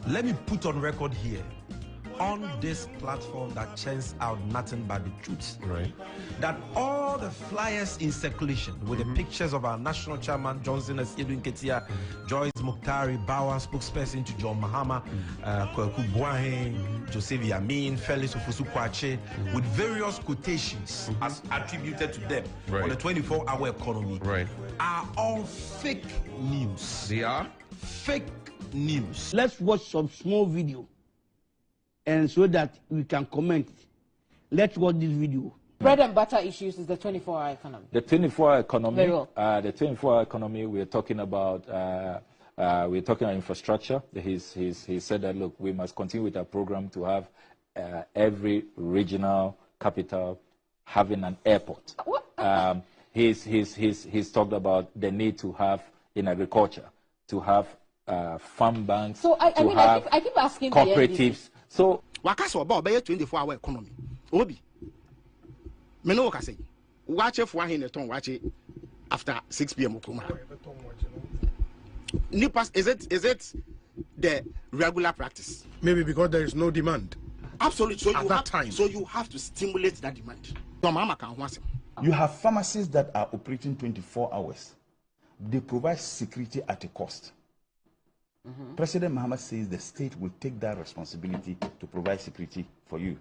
Let me put on record here, on this platform that churns out nothing but the truth, right, that all the flyers in circulation with the pictures of our national chairman Johnson Edwin Ketia, Joyce Muktari, Bauer, spokesperson to John Mahama, Kweku Boahen, Joseph Yamin, Felix Ofosu-Kwakye, with various quotations as attributed to them on the 24-hour economy, are all fake news. They are fake news. Let's watch some small video, and so that we can comment. Let's watch this video. Bread and butter issues is the 24-hour economy. The 24-hour economy. Very well. The 24-hour economy. We're talking about infrastructure. He said that, look, we must continue with our program to have every regional capital having an airport. He's talked about the need to have in agriculture to have farm banks. So I keep asking cooperatives. So wakaso about 24-hour economy. Obi. Me no say. Watch if one in the ton watch it after 6 p.m. Is it the regular practice? maybe because there is no demand. Absolutely. So you have to stimulate that demand. You have pharmacies that are operating 24 hours. They provide security at a cost. President Mahama says the state will take that responsibility to provide security for you.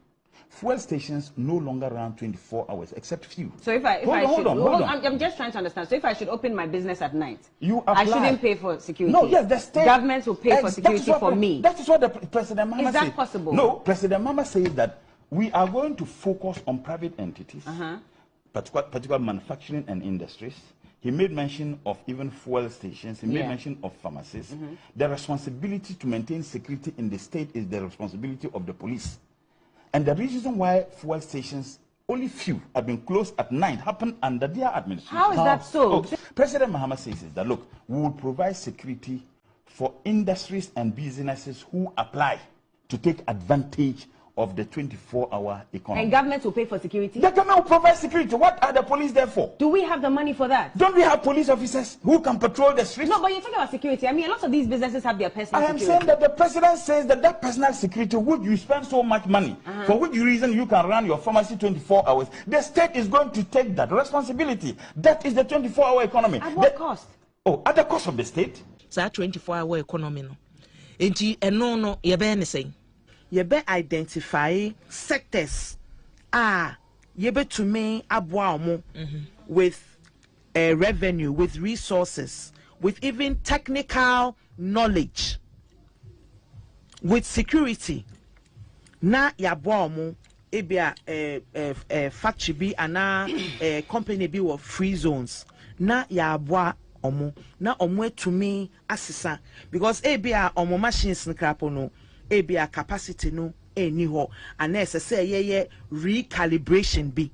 Fuel stations no longer run 24 hours, except few. So if I hold on. I'm just trying to understand. So if I should open my business at night, I shouldn't pay for security. No, yes, the state government will pay for security for me. That is what the President Mahama says. Is that possible? No, President Mahama says that we are going to focus on private entities, particular manufacturing and industries. He made mention of even fuel stations. He made mention of pharmacies. The responsibility to maintain security in the state is the responsibility of the police. And the reason why fuel stations, only few, have been closed at night, happened under their administration. How is that so? President Mahama says is that, look, we will provide security for industries and businesses who apply to take advantage of the 24-hour economy. And government will pay for security? The government will provide security. What are the police there for? Do we have the money for that? Don't we have police officers who can patrol the streets? No, but you're talking about security. I mean, a lot of these businesses have their personal security. I am saying that the president says that that personal security, which you spend so much money, for which reason you can run your pharmacy 24 hours, the state is going to take that responsibility. That is the 24-hour economy. At what cost? Oh, at the cost of the state. So 24-hour economy no. No, you be saying. You be identify sectors you be to me aboa with revenue, with resources, with even technical knowledge, with security. Na ya aboa ebia factory bi ana company bi with free zones. Na ya aboa na to me asisa because ebia omo machines nkrapo no ebia capacity no eni ho and say recalibration be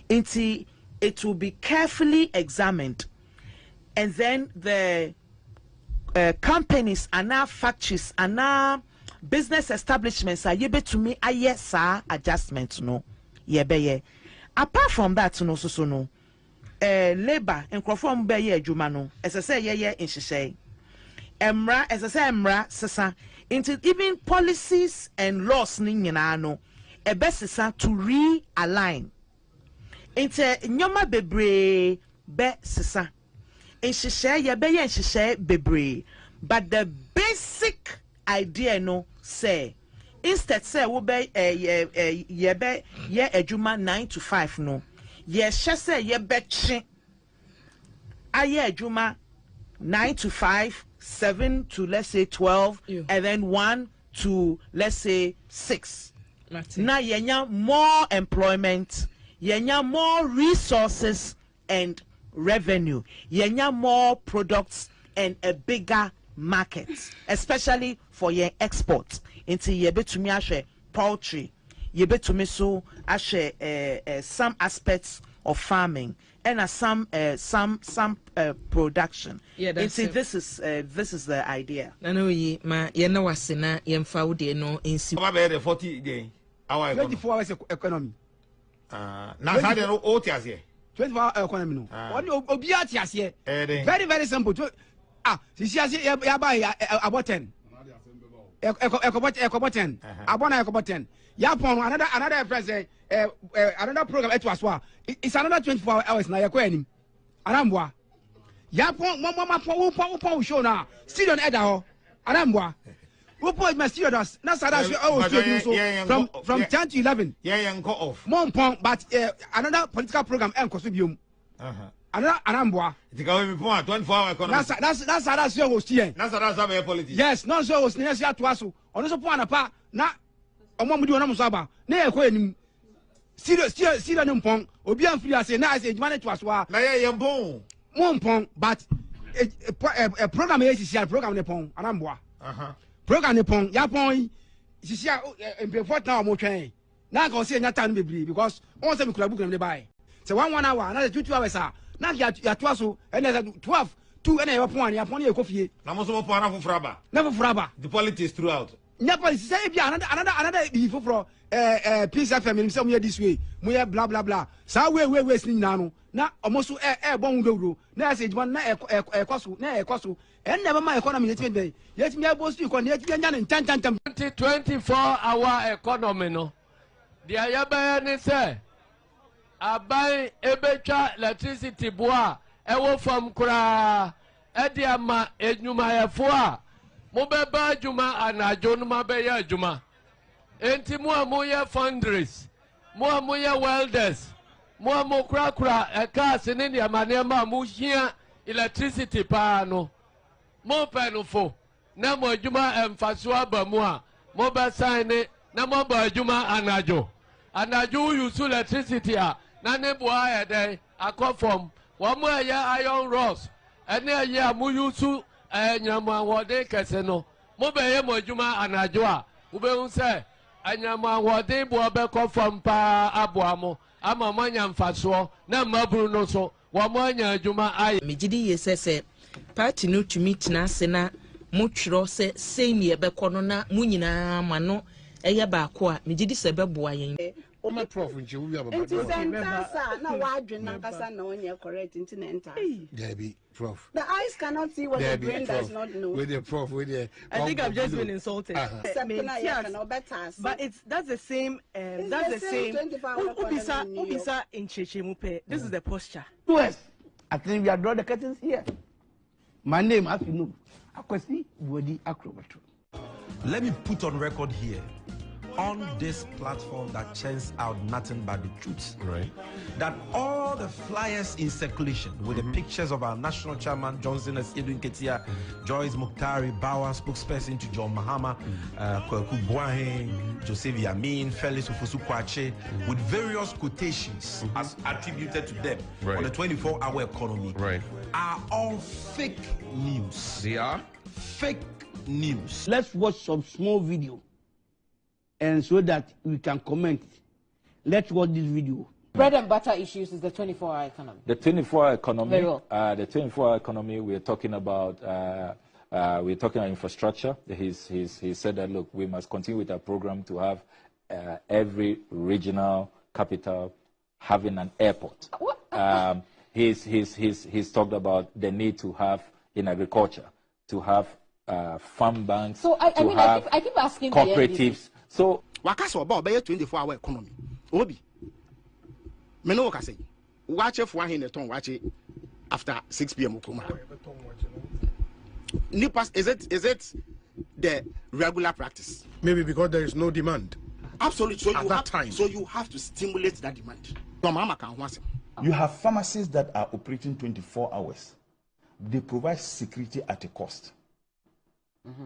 until it will be carefully examined, and then the companies and our factories and our business establishments are able to me adjustments no ye apart from that no so no labor and conform be ye adwuma no say in nhyehyɛ emra say emra sesa into even policies and laws ni nyina no ebesisa to realign into nyoma bebre be sisa nhyehyɛ ye be ye nhyehyɛ bebre, but the basic idea no say instead say wo be ye adwuma 9 to 5 no ye hye say ye be kye aye adwuma 9 to 5, 7 to let's say 12, and then 1 to let's say 6. Now yenya more employment, yenya more resources and revenue, yenya more products and a bigger market, especially for your exports. Into yebe to me ashe poultry, yebe to me so ashe some aspects of farming and some production. Yeah, that's it. This is the idea. I know ye ma ye na wasena ye mfa wo de no ensi. Ba be the 40 day. Our 24 hours economy. Na sa de no o ti ase. 24 hour economy no. Oni obi ati ase. Very very simple. Sisi ase ya ba about 10. Ekoboten. Abona Ekoboten. Yapon another president another program it was what. It's another 24 hours na yakweni. Arambwa. Yapon mama pon show na. Still on Edaho. Arambwa. Upo is my serious. Na sada from 10 to 11. Yeah, go off. Mompon but another political program enkosubium. Another Arambwa. It's going to be 24-hour economy. That's your host here. That's our politics. Yes, no so was near to us. On so point apart, na omo do na musaba. Na ekọ enim. Still no pon. Obi am free as na as ejuma to us wa. Na ye pon. Mo pon but a program is program ne pon Arambwa. Program ne pon ya pon sisia empefo ta omo twen. Na ka o se nya ta no bebre because on say me kula book na me buy. Say 1 hour na 2 hours ah. Na ya to aso and 12 2 and your point ya pon e kofie. Na mo so pon na fufraba. Na fufraba. The politics throughout. Nya policy say be another be for peace FM him say we this way. We blah blah blah. Sa we nyina no. Na omoso bon wudowuro. Na say juma na ekoso na ekoso. En never my economy yet be. Yet me boss you kon yet nya ne 24-hour economy no. Dia ya ba ne say abai ebecha electricity boa ewo from kura ediama enyuma yefo a mo beba adwuma anajo no mabeya adwuma enti mo amoye fundraise mo amoye welders mo amokura eka ne ne amanema mo hia electricity pa no mo penufo na mo adwuma emfaso abamu a mo be sign ne na mo ba adwuma anajo use electricity a na ne boa ya dey akofom wo mo ya iron rods ene ya mo use anyama wode kese no mo be ye mo adwuma anajo a wo be hu se anyama wode bo be kofom pa aboa mo ama mo nya mfaso na maburu no so wo mo anya adwuma ay megidi yesese party no to meet na sena mo twro se same ye be kono na mo nyina ma no eye ba ko a megidi se be boa yen Oma prof nche we have about na wadwe na kasa na onye correct into enter. There be prof. The eyes cannot see what the brain does not know. With the prof with the I think I've just been insulted. But that's the same that's the same. Ubisa in Chechemupe. This is the posture. Yes. I think we are drawing the curtains here. My name as you know. Akwesi Wodi Akrobato. Let me put on record here, on this platform that churns out nothing but the truth, right? That all the flyers in circulation with the pictures of our national chairman Johnson Edwin Ketia, Joyce Muktari, Bauer, spokesperson to John Mahama, Kweku Buahe, Joseph Yamin, Felix Ofosu Kwache, with various quotations as attributed to them on the 24-hour economy, are all fake news. They are fake news. Let's watch some small video, and so that we can comment. Let's watch this video. Bread and butter issues is the 24-hour economy. The 24-hour economy. Very well. The 24-hour economy. We're talking about infrastructure. He said that look, we must continue with our program to have every regional capital having an airport. He's talked about the need to have in agriculture to have farm banks. So I keep asking cooperatives. So wakasa about 24-hour economy. Obi. Me no say. Watch for one in the ton watch it after 6 p.m. Nipas, is it the regular practice? Maybe because there is no demand. Absolutely. So at that time. So you have to stimulate that demand. You have pharmacies that are operating 24 hours. They provide security at a cost.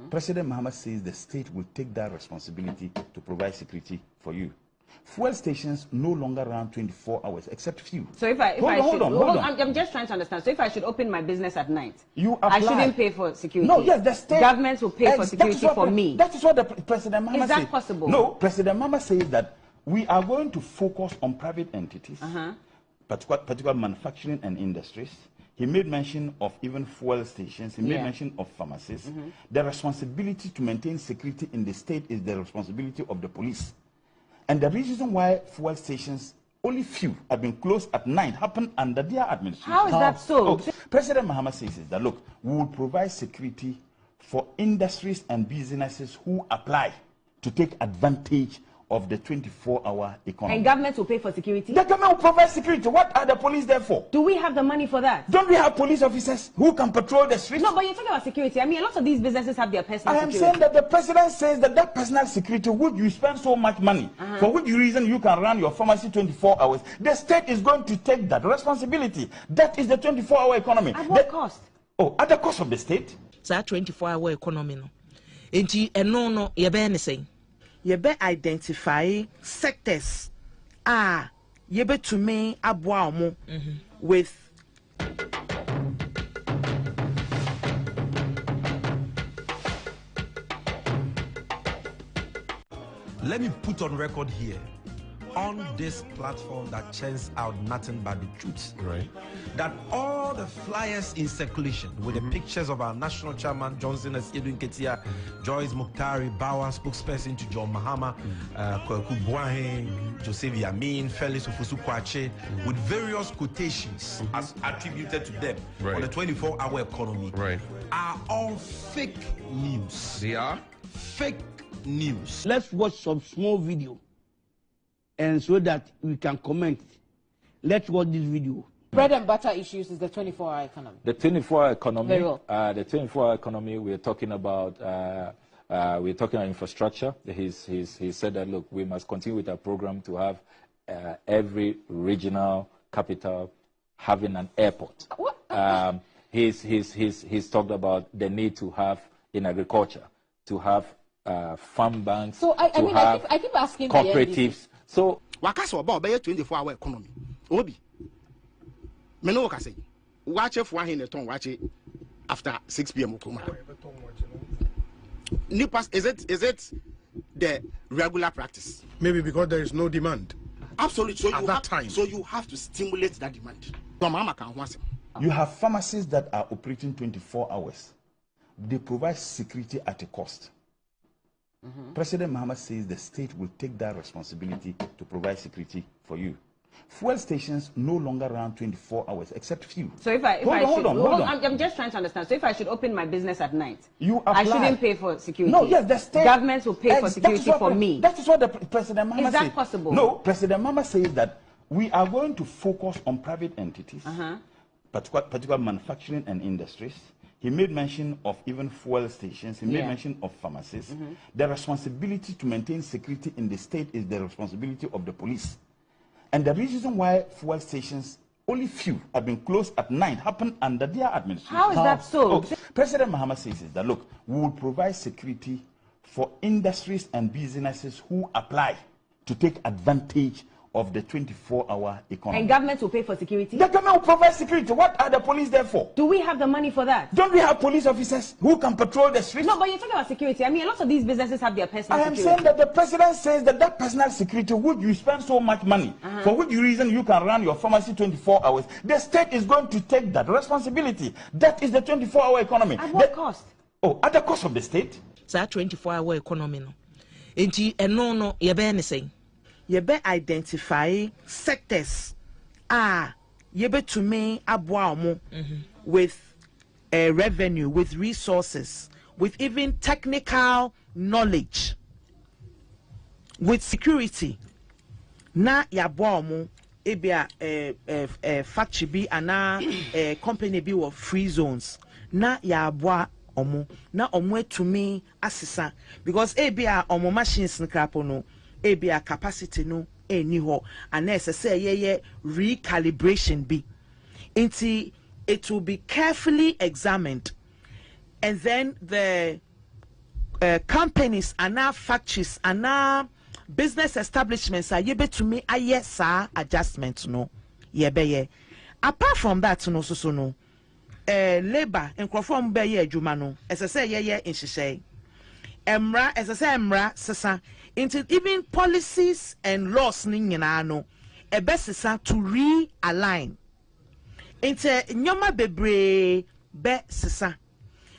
President Mahama says the state will take that responsibility to provide security for you. Fuel stations no longer run 24 hours, except few. So if I hold on. I'm just trying to understand. So if I should open my business at night, I shouldn't pay for security. No, yes, the state government will pay for security for me. That is what the President Mahama says. Is that possible? No, President Mahama says that we are going to focus on private entities, particular manufacturing and industries. He made mention of even fuel stations. He made mention of pharmacies. The responsibility to maintain security in the state is the responsibility of the police. And the reason why fuel stations, only few, have been closed at night, happened under their administration. How is that so? President Mahama says that, look, we will provide security for industries and businesses who apply to take advantage of the 24-hour economy. And government will pay for security? The government will provide security. What are the police there for? Do we have the money for that? Don't we have police officers who can patrol the streets? No, but you're talking about security. I mean, a lot of these businesses have their personal security. I am saying that the president says that that personal security, which you spend so much money, for which reason you can run your pharmacy 24 hours, the state is going to take that responsibility. That is the 24-hour economy. At what cost? Oh, at the cost of the state? It's a 24-hour economy. No. No, you're saying. You be identify sectors you be to me aboa with Let me put on record here, on this platform that churns out nothing but the truth, Right. that all the flyers in circulation with the pictures of our national chairman Johnson Edwin Ketia, Joyce Muktari Bawa, spokesperson to John Mahama, Kwaku Buahe, Joseph Yamin, Felix Ofosu Kwache, with various quotations as attributed to them on the 24-hour economy, are all fake news. They are fake news. Let's watch some small video, and so that we can comment. Let's watch this video. Bread and butter issues is the 24-hour economy. The 24-hour economy. Very well. The 24-hour economy. We're talking about infrastructure. He said that look, we must continue with our program to have every regional capital having an airport. He's talked about the need to have in agriculture to have farm banks. So I keep asking cooperatives. So wakaso about 24-hour economy. Obi. Me no say. Watch if one in the ton watch it after 6 p.m. Nipas, is it the regular practice? Maybe because there is no demand. Absolutely. So So you have to stimulate that demand. You have pharmacies that are operating 24 hours. They provide security at a cost. President Mahama says the state will take that responsibility to provide security for you. Fuel stations no longer run 24 hours, except few. So if I hold on. I'm just trying to understand. So if I should open my business at night, I shouldn't pay for security. No, yes, the state government will pay for security for me. That is what the President Mahama says. Is that possible? No, President Mahama says that we are going to focus on private entities, particular manufacturing and industries. He made mention of even fuel stations. He made mention of pharmacies. The responsibility to maintain security in the state is the responsibility of the police. And the reason why fuel stations, only few, have been closed at night, happened under their administration. How is that so? Okay. President Mahama says is that, look, we will provide security for industries and businesses who apply to take advantage of the 24-hour economy. And government will pay for security? The government will provide security. What are the police there for? Do we have the money for that? Don't we have police officers who can patrol the streets? No, but you're talking about security. I mean, a lot of these businesses have their personal security. I am saying that the president says that that personal security, which you spend so much money, for which reason you can run your pharmacy 24 hours, the state is going to take that responsibility. That is the 24-hour economy. At what cost? Oh, at the cost of the state. It's a 24-hour economy. No, you're saying. You be identify sectors you be to me aboa with revenue, with resources, with even technical knowledge, with security. Na yaboa ebia factory bi ana company bi with free zones. Na yaboa na to me asisa because ebia omo machines nkrapo no ebia capacity no eni ho and say recalibration be until it will be carefully examined, and then the companies and now factories and now business establishments are able to make a yes adjustment no apart from that no so no labor and conform be adwuma no as I say in shishay emra as I say emra sesa into even policies and laws nyina no ebesisa to realign into nyoma bebre be sesa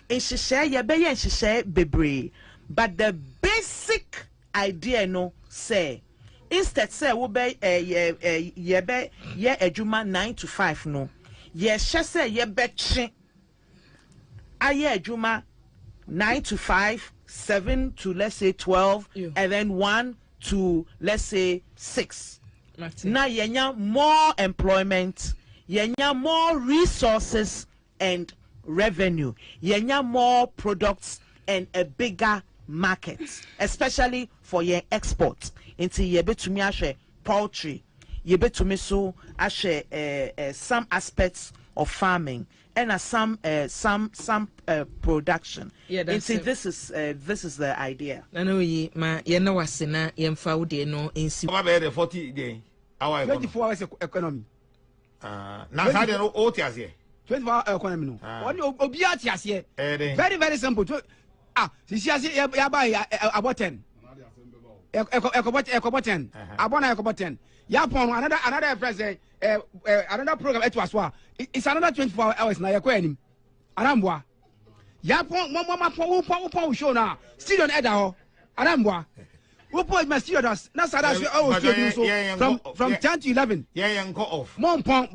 in shishay ye be ye shishay bebre, but the basic idea no say instead say wo be ye be ye adwuma 9 to 5 no ye hye say ye be twe aye adwuma 9 to 5, 7 to let's say 12, and then 1 to let's say 6. Now yenya more employment, yenya more resources and revenue, yenya more products and a bigger market, especially for your exports. Into yebetumi ashe poultry, yebetumi so ashe some aspects of farming and some production. Yeah, that's it. This is the idea. I know ye ma yena wasena yemfa wode no ensi. Over there 40 day. Our 24 hours economy. Now how they know all tias here. 24 hour economy no. Obia tias here. Very very simple. Sisi ya buy about 10. Ekobot 10. Abona ekobot 10. Ya pon another president another program it was it's another 24 hours na yakọ anim. Arambwa. Ya pon mama pon show na still on edda ho. Arambwa. Who put my studios? That's how that's always so from 10 to 11. Yeah, and go off. Mon pon.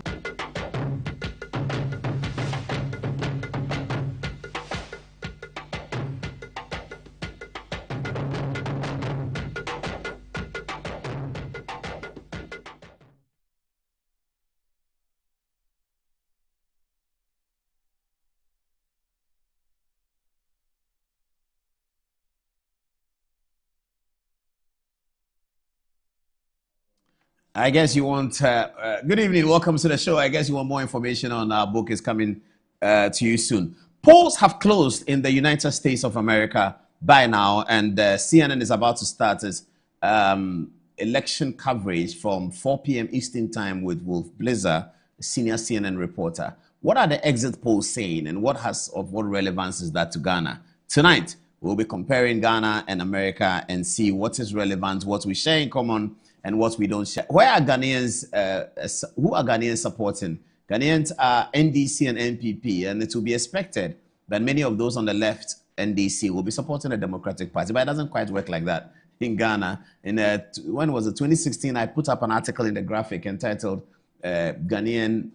I guess you want, good evening, welcome to the show. I guess you want more information on our book is coming to you soon. Polls have closed in the United States of America by now, and CNN is about to start its election coverage from 4 p.m. Eastern Time with Wolf Blizzer, a senior CNN reporter. What are the exit polls saying, and what relevance is that to Ghana? Tonight, we'll be comparing Ghana and America and see what is relevant, what we share in common, and what we don't share. Where are Ghanaians, who are Ghanaians supporting? Ghanaians are NDC and NPP, and it will be expected that many of those on the left, NDC, will be supporting the Democratic Party, but it doesn't quite work like that in Ghana. When was it, 2016, I put up an article in the graphic entitled Ghanaian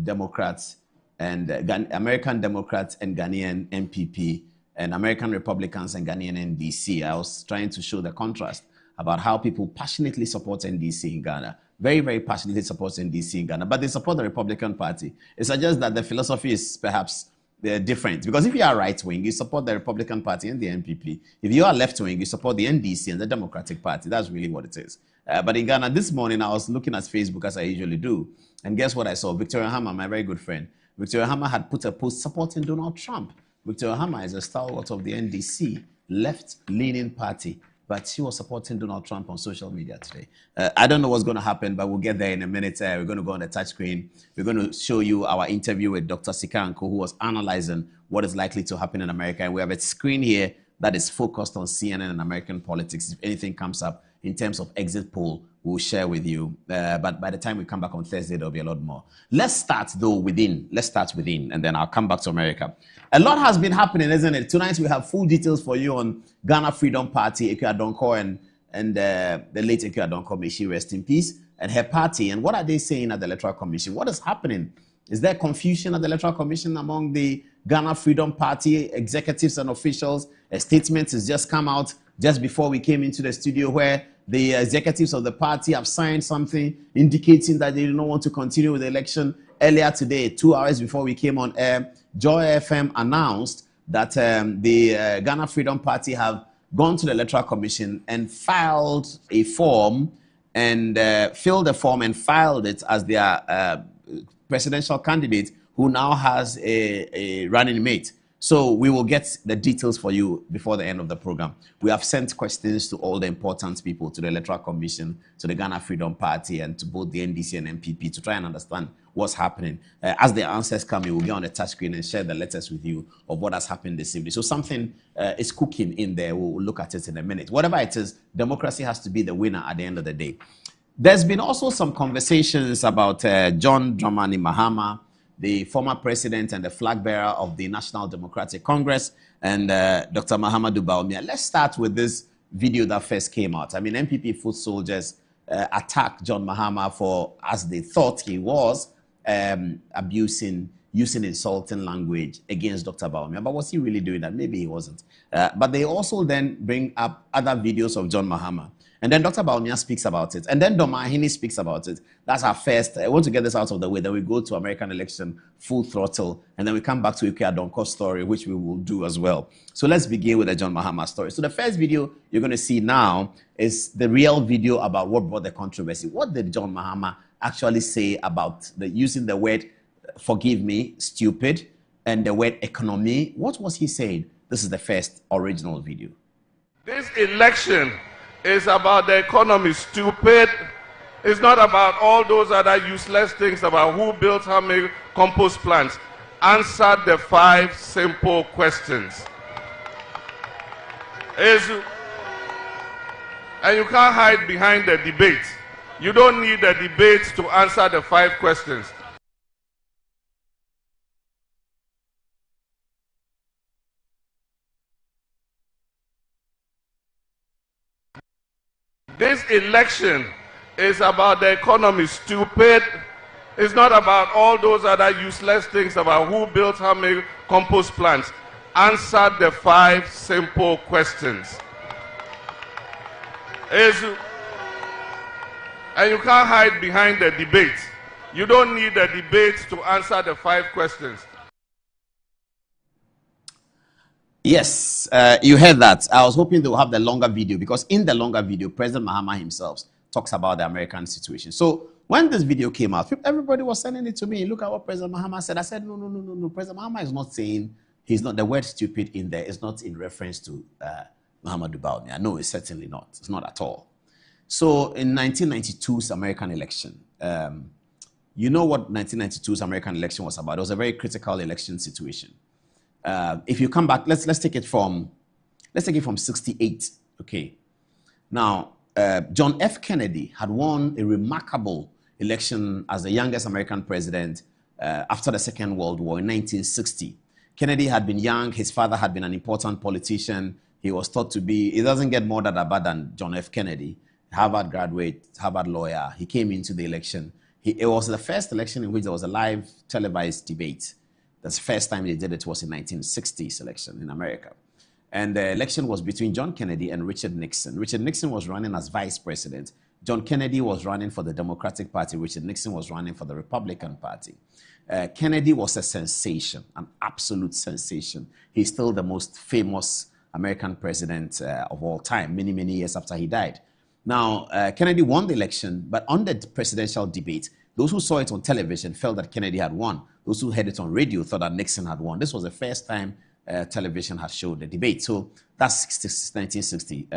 Democrats and American Democrats and Ghanaian NPP, and American Republicans and Ghanaian NDC. I was trying to show the contrast about how people passionately support NDC in Ghana. Very, very passionately support NDC in Ghana, but they support the Republican Party. It suggests that the philosophy is perhaps different. Because if you are right-wing, you support the Republican Party and the NPP. If you are left-wing, you support the NDC and the Democratic Party. That's really what it is. But in Ghana, this morning, I was looking at Facebook, as I usually do, and guess what I saw? Victoria Hammer, my very good friend, Victoria Hammer had put a post supporting Donald Trump. Victoria Hammer is a stalwart of the NDC, left-leaning party, but she was supporting Donald Trump on social media today. I don't know what's going to happen, but we'll get there in a minute. We're going to go on the touch screen. We're going to show you our interview with Dr. Sikanko, who was analyzing what is likely to happen in America. And we have a screen here that is focused on CNN and American politics. If anything comes up in terms of exit poll, we'll share with you. But by the time we come back on Thursday, there'll be a lot more. Let's start, though, within. Let's start within, and then I'll come back to America. A lot has been happening, isn't it? Tonight, we have full details for you on Ghana Freedom Party, Eke Adonko, and the late Eke Adonko, may she rest in peace, and her party. And what are they saying at the Electoral Commission? What is happening? Is there confusion at the Electoral Commission among the Ghana Freedom Party executives and officials? A statement has just come out just before we came into the studio where the executives of the party have signed something indicating that they do not want to continue with the election. Earlier today, 2 hours before we came on air, Joy FM announced that the Ghana Freedom Party have gone to the Electoral Commission and filed a form and filled the form and filed it as their presidential candidate who now has a running mate. So we will get the details for you before the end of the program. We have sent questions to all the important people, to the Electoral Commission, to the Ghana Freedom Party, and to both the NDC and MPP to try and understand what's happening. As the answers come, we will get on the touch screen and share the letters with you of what has happened this evening. So something is cooking in there. We'll look at it in a minute. Whatever it is, democracy has to be the winner at the end of the day. There's been also some conversations about John Dramani Mahama, the former president and the flag bearer of the National Democratic Congress, and Dr. Mahamadou Bawumia. Let's start with this video that first came out. I mean, MPP foot soldiers attacked John Mahama for, as they thought he was, abusing using insulting language against Dr. Bawumia. But was he really doing that? Maybe he wasn't. But they also then bring up other videos of John Mahama. And then Dr. Bawumia speaks about it. And then Domahini speaks about it. That's our first. I want to get this out of the way. Then we go to American election, full throttle. And then we come back to Ike Adonko's story, which we will do as well. So let's begin with the John Mahama story. So the first video you're going to see now is the real video about what brought the controversy. What did John Mahama actually say about using the word, forgive me, stupid, and the word economy? What was he saying? This is the first original video. This election is about the economy, stupid. It's not about all those other useless things about who built how many compost plants. Answer the 5 simple questions. And you can't hide behind the debate. You don't need the debate to answer the 5 questions. This election is about the economy, stupid. It's not about all those other useless things about who built how many compost plants. Answer the 5 simple questions. And you can't hide behind the debate. You don't need the debate to answer the 5 questions. Yes, you heard that. I was hoping to have the longer video because in the longer video, President Mahama himself talks about the American situation. So when this video came out, everybody was sending it to me. Look at what President Mahama said. I said, no. President Mahama is not saying, he's not, the word stupid in there is not in reference to Muhammadu Bawumia. No, it's certainly not. It's not at all. So in 1992's American election, you know what 1992's American election was about. It was a very critical election situation. If you come back, let's take it from 68. Okay. Now, John F. Kennedy had won a remarkable election as the youngest American president after the Second World War in 1960. Kennedy had been young. His father had been an important politician. He was thought to be, it doesn't get more than John F. Kennedy, Harvard graduate, Harvard lawyer. He came into the election. It was the first election in which there was a live televised debate. The first time they did it was in 1960's election in America. And the election was between John Kennedy and Richard Nixon. Richard Nixon was running as vice president. John Kennedy was running for the Democratic Party. Richard Nixon was running for the Republican Party. Kennedy was a sensation, an absolute sensation. He's still the most famous American president of all time, many, many years after he died. Now, Kennedy won the election, but on the presidential debate, those who saw it on television felt that Kennedy had won. Those who heard it on radio thought that Nixon had won. This was the first time television had showed the debate. So that's 1960.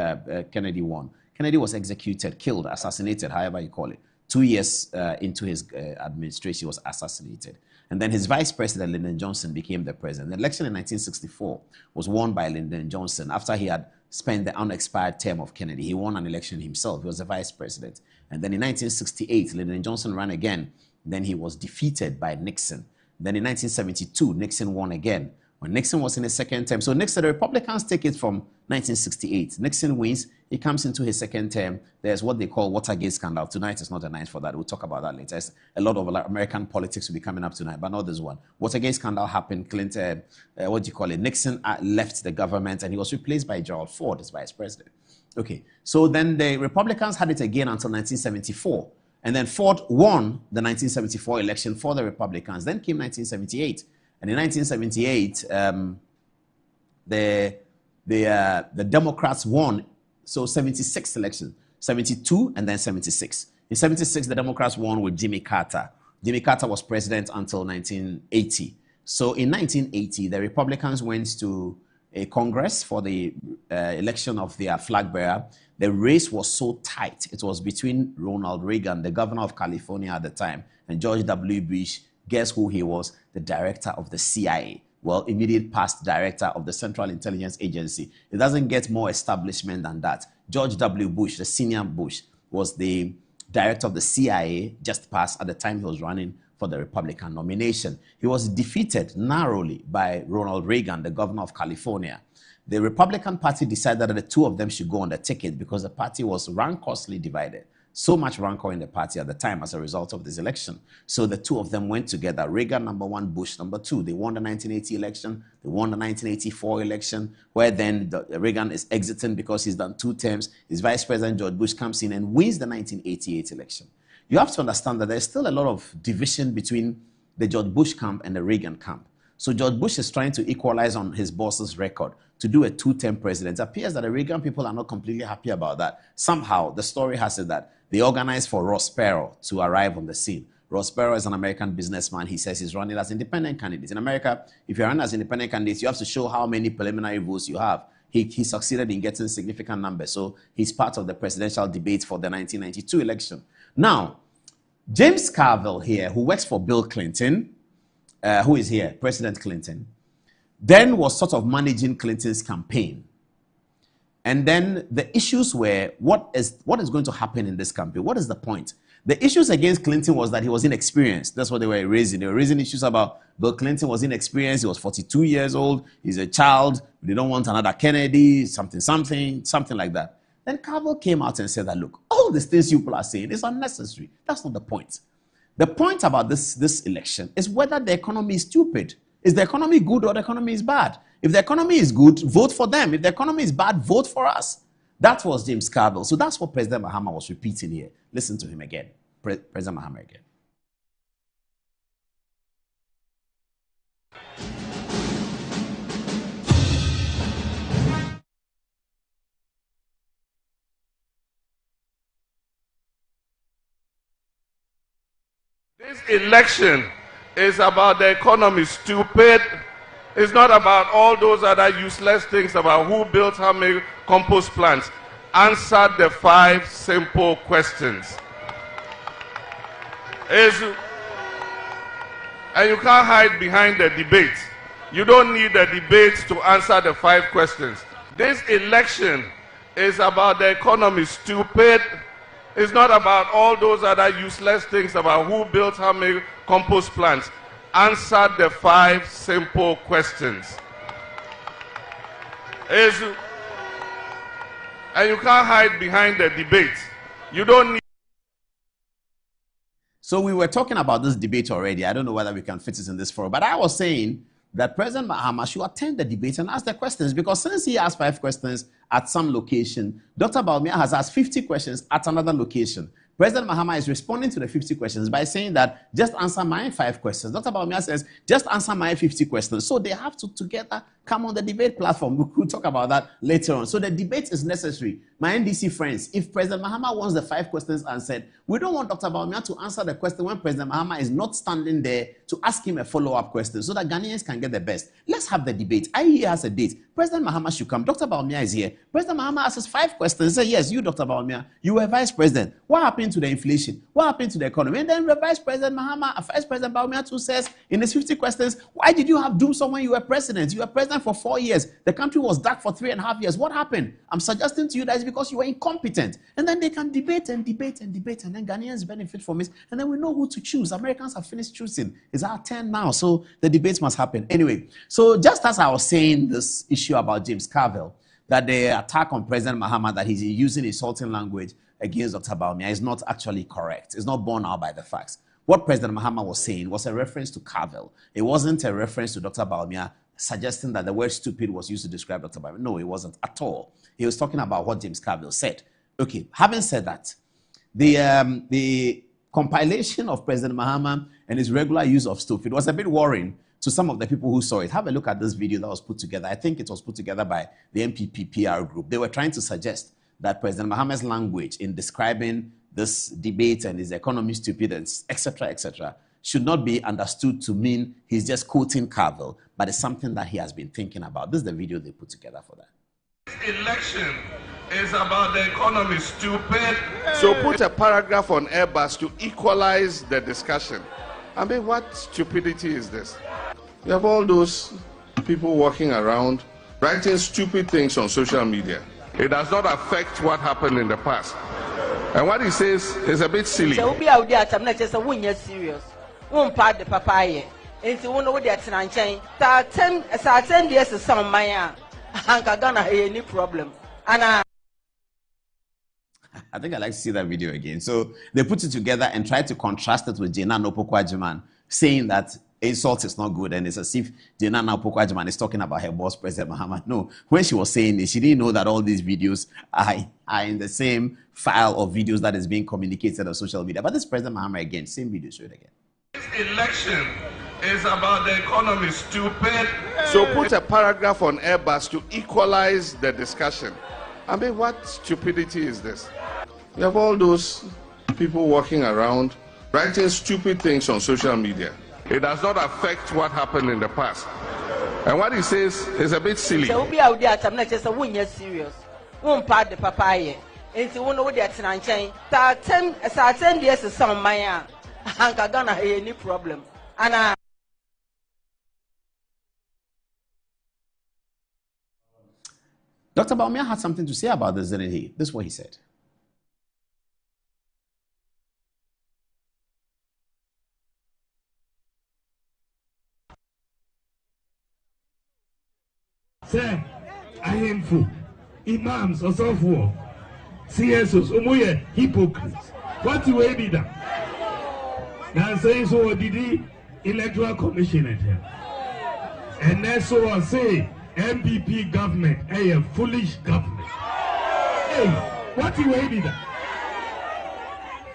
Kennedy won. Kennedy was executed, killed, assassinated, however you call it. 2 years into his administration, he was assassinated. And then his vice president, Lyndon Johnson, became the president. The election in 1964 was won by Lyndon Johnson after he had spent the unexpired term of Kennedy. He won an election himself. He was the vice president. And then in 1968, Lyndon Johnson ran again. Then he was defeated by Nixon. Then in 1972, Nixon won again. When Nixon was in his second term, so Nixon, the Republicans take it from 1968. Nixon wins. He comes into his second term. There's what they call Watergate scandal. Tonight is not a night for that. We'll talk about that later. A lot of American politics will be coming up tonight, but not this one. Watergate scandal happened. Clinton, Nixon left the government and he was replaced by Gerald Ford as vice president. Okay, so then the Republicans had it again until 1974. And then Ford won the 1974 election for the Republicans. Then came 1978. And in 1978, the Democrats won. So 76 elections, 72 and then 76. In 76, the Democrats won with Jimmy Carter. Jimmy Carter was president until 1980. So in 1980, the Republicans went to a Congress for the election of their flag bearer. The race was so tight. It was between Ronald Reagan, the governor of California at the time, and George W. Bush. Guess who he was? The director of the CIA. Well, immediate past director of the Central Intelligence Agency. It doesn't get more establishment than that. George W. Bush, the senior Bush, was the director of the CIA, just past at the time he was running for the Republican nomination. He was defeated narrowly by Ronald Reagan, the governor of California. The Republican Party decided that the two of them should go on the ticket because the party was rancously divided. so much rancor in the party at the time as a result of this election. So the two of them went together. Reagan #1, Bush #2. They won the 1980 election. They won the 1984 election, where then Reagan is exiting because he's done 2 terms. His vice president, George Bush, comes in and wins the 1988 election. You have to understand that there's still a lot of division between the George Bush camp and the Reagan camp. So George Bush is trying to equalize on his boss's record to do a 2-term president. It appears that the Reagan people are not completely happy about that. Somehow, the story has it that they organized for Ross Perot to arrive on the scene. Ross Perot is an American businessman. He says he's running as independent candidate. In America, if you're running as independent candidate, you have to show how many preliminary votes you have. He succeeded in getting significant numbers. So he's part of the presidential debate for the 1992 election. Now, James Carville here, who works for Bill Clinton, who is here, President Clinton, then was sort of managing Clinton's campaign. And then the issues were, what is going to happen in this campaign? What is the point? The issues against Clinton was that he was inexperienced. That's what they were raising. They were raising issues about Bill Clinton was inexperienced. He was 42 years old. He's a child. They don't want another Kennedy, something like that. Then Carville came out and said that, look, all these things you people are saying is unnecessary. That's not the point. The point about this election is whether the economy is stupid. Is the economy good or the economy is bad? If the economy is good, vote for them. If the economy is bad, vote for us. That was James Carville. So that's what President Mahama was repeating here. Listen to him again. President Mahama again. This election is about the economy, stupid. It's not about all those other useless things about who built how many compost plants. Answer the 5 simple questions. And you can't hide behind the debate. You don't need the debate to answer the 5 questions. This election is about the economy, stupid. It's not about all those other useless things about who built how many compost plants. Answer the 5 simple questions. And you can't hide behind the debate. You don't need. So we were talking about this debate already. I don't know whether we can fit it in this forum, but I was saying that President Mahama should attend the debate and ask the questions, because since he asked 5 questions at some location, Dr. Bawumia has asked 50 questions at another location. President Mahama is responding to the 50 questions by saying that just answer my 5 questions. Dr. Bawumia says just answer my 50 questions. So they have to together come on the debate platform. We could talk about that later on. So the debate is necessary. My NDC friends, if President Mahama wants the 5 questions answered, we don't want Dr. Bawumia to answer the question when President Mahama is not standing there to ask him a follow-up question so that Ghanaians can get the best. Let's have the debate. IEA has a date. President Mahama should come. Dr. Bawumia is here. President Mahama asks 5 questions. Say, yes, you, Dr. Bawumia, you were vice president. What happened to the inflation? What happened to the economy? And then the Vice President Bawumia too says in his 50 questions, why did you have doom so when you were president? You were president for 4 years. The country was dark for 3.5 years. What happened? I'm suggesting to you that it's because you were incompetent. And then they can debate and debate and debate, and then Ghanaians benefit from it. And then we know who to choose. Americans have finished choosing. It's our turn now. So the debates must happen. Anyway, so just as I was saying this issue about James Carville, that the attack on President Mahama, that he's using insulting language against Dr. Bawumia is not actually correct. It's not borne out by the facts. What President Mahama was saying was a reference to Carville. It wasn't a reference to Dr. Bawumia suggesting that the word stupid was used to describe Dr. Bawumia. No, it wasn't at all. He was talking about what James Carville said. Okay, having said that, the compilation of President Mahama and his regular use of stupid was a bit worrying to some of the people who saw it. Have a look at this video that was put together. I think it was put together by the MPP PR group. They were trying to suggest that President Mahama's language in describing this debate and his economy stupid, etc., should not be understood to mean he's just quoting Carville, but it's something that he has been thinking about. This is the video they put together for that. This election is about the economy, stupid. So put a paragraph on Airbus to equalize the discussion. I mean, what stupidity is this? You have all those people walking around writing stupid things on social media. It does not affect what happened in the past. And what he says is a bit silly. So be out there, I'm not just a winner serious. One part the papaya. Into one over there, Tanchain. 10 years is some Maya. Hanka Ghana, any problem. And I think I'd like to see that video again. So they put it together and tried to contrast it with Jena Nopokwajiman, saying that insult is not good, and it's as if Jena Nopokwajiman is talking about her boss, President Muhammad. No, when she was saying this, she didn't know that all these videos are in the same file of videos that is being communicated on social media. But this President Muhammad again, same video, show it again. This election is about the economy, stupid. So put a paragraph on Airbus to equalize the discussion. I mean, what stupidity is this? You have all those people walking around writing stupid things on social media. It does not affect what happened in the past. And what he says is a bit silly. So be out there, I'm not just a win, serious. One part the papaya. It's one over there to chain. 10 years is some Maya. I'm gonna have any problem. And Dr. Baumia had something to say about this, didn't he? This is what he said. Sir, ahemfo, imams, osofo, CSOs, omoye hypocrites. What do we be done? Now saying so did the Electoral Commission at him. And that's so I say MPP government, a foolish government. Hey, what do we be done?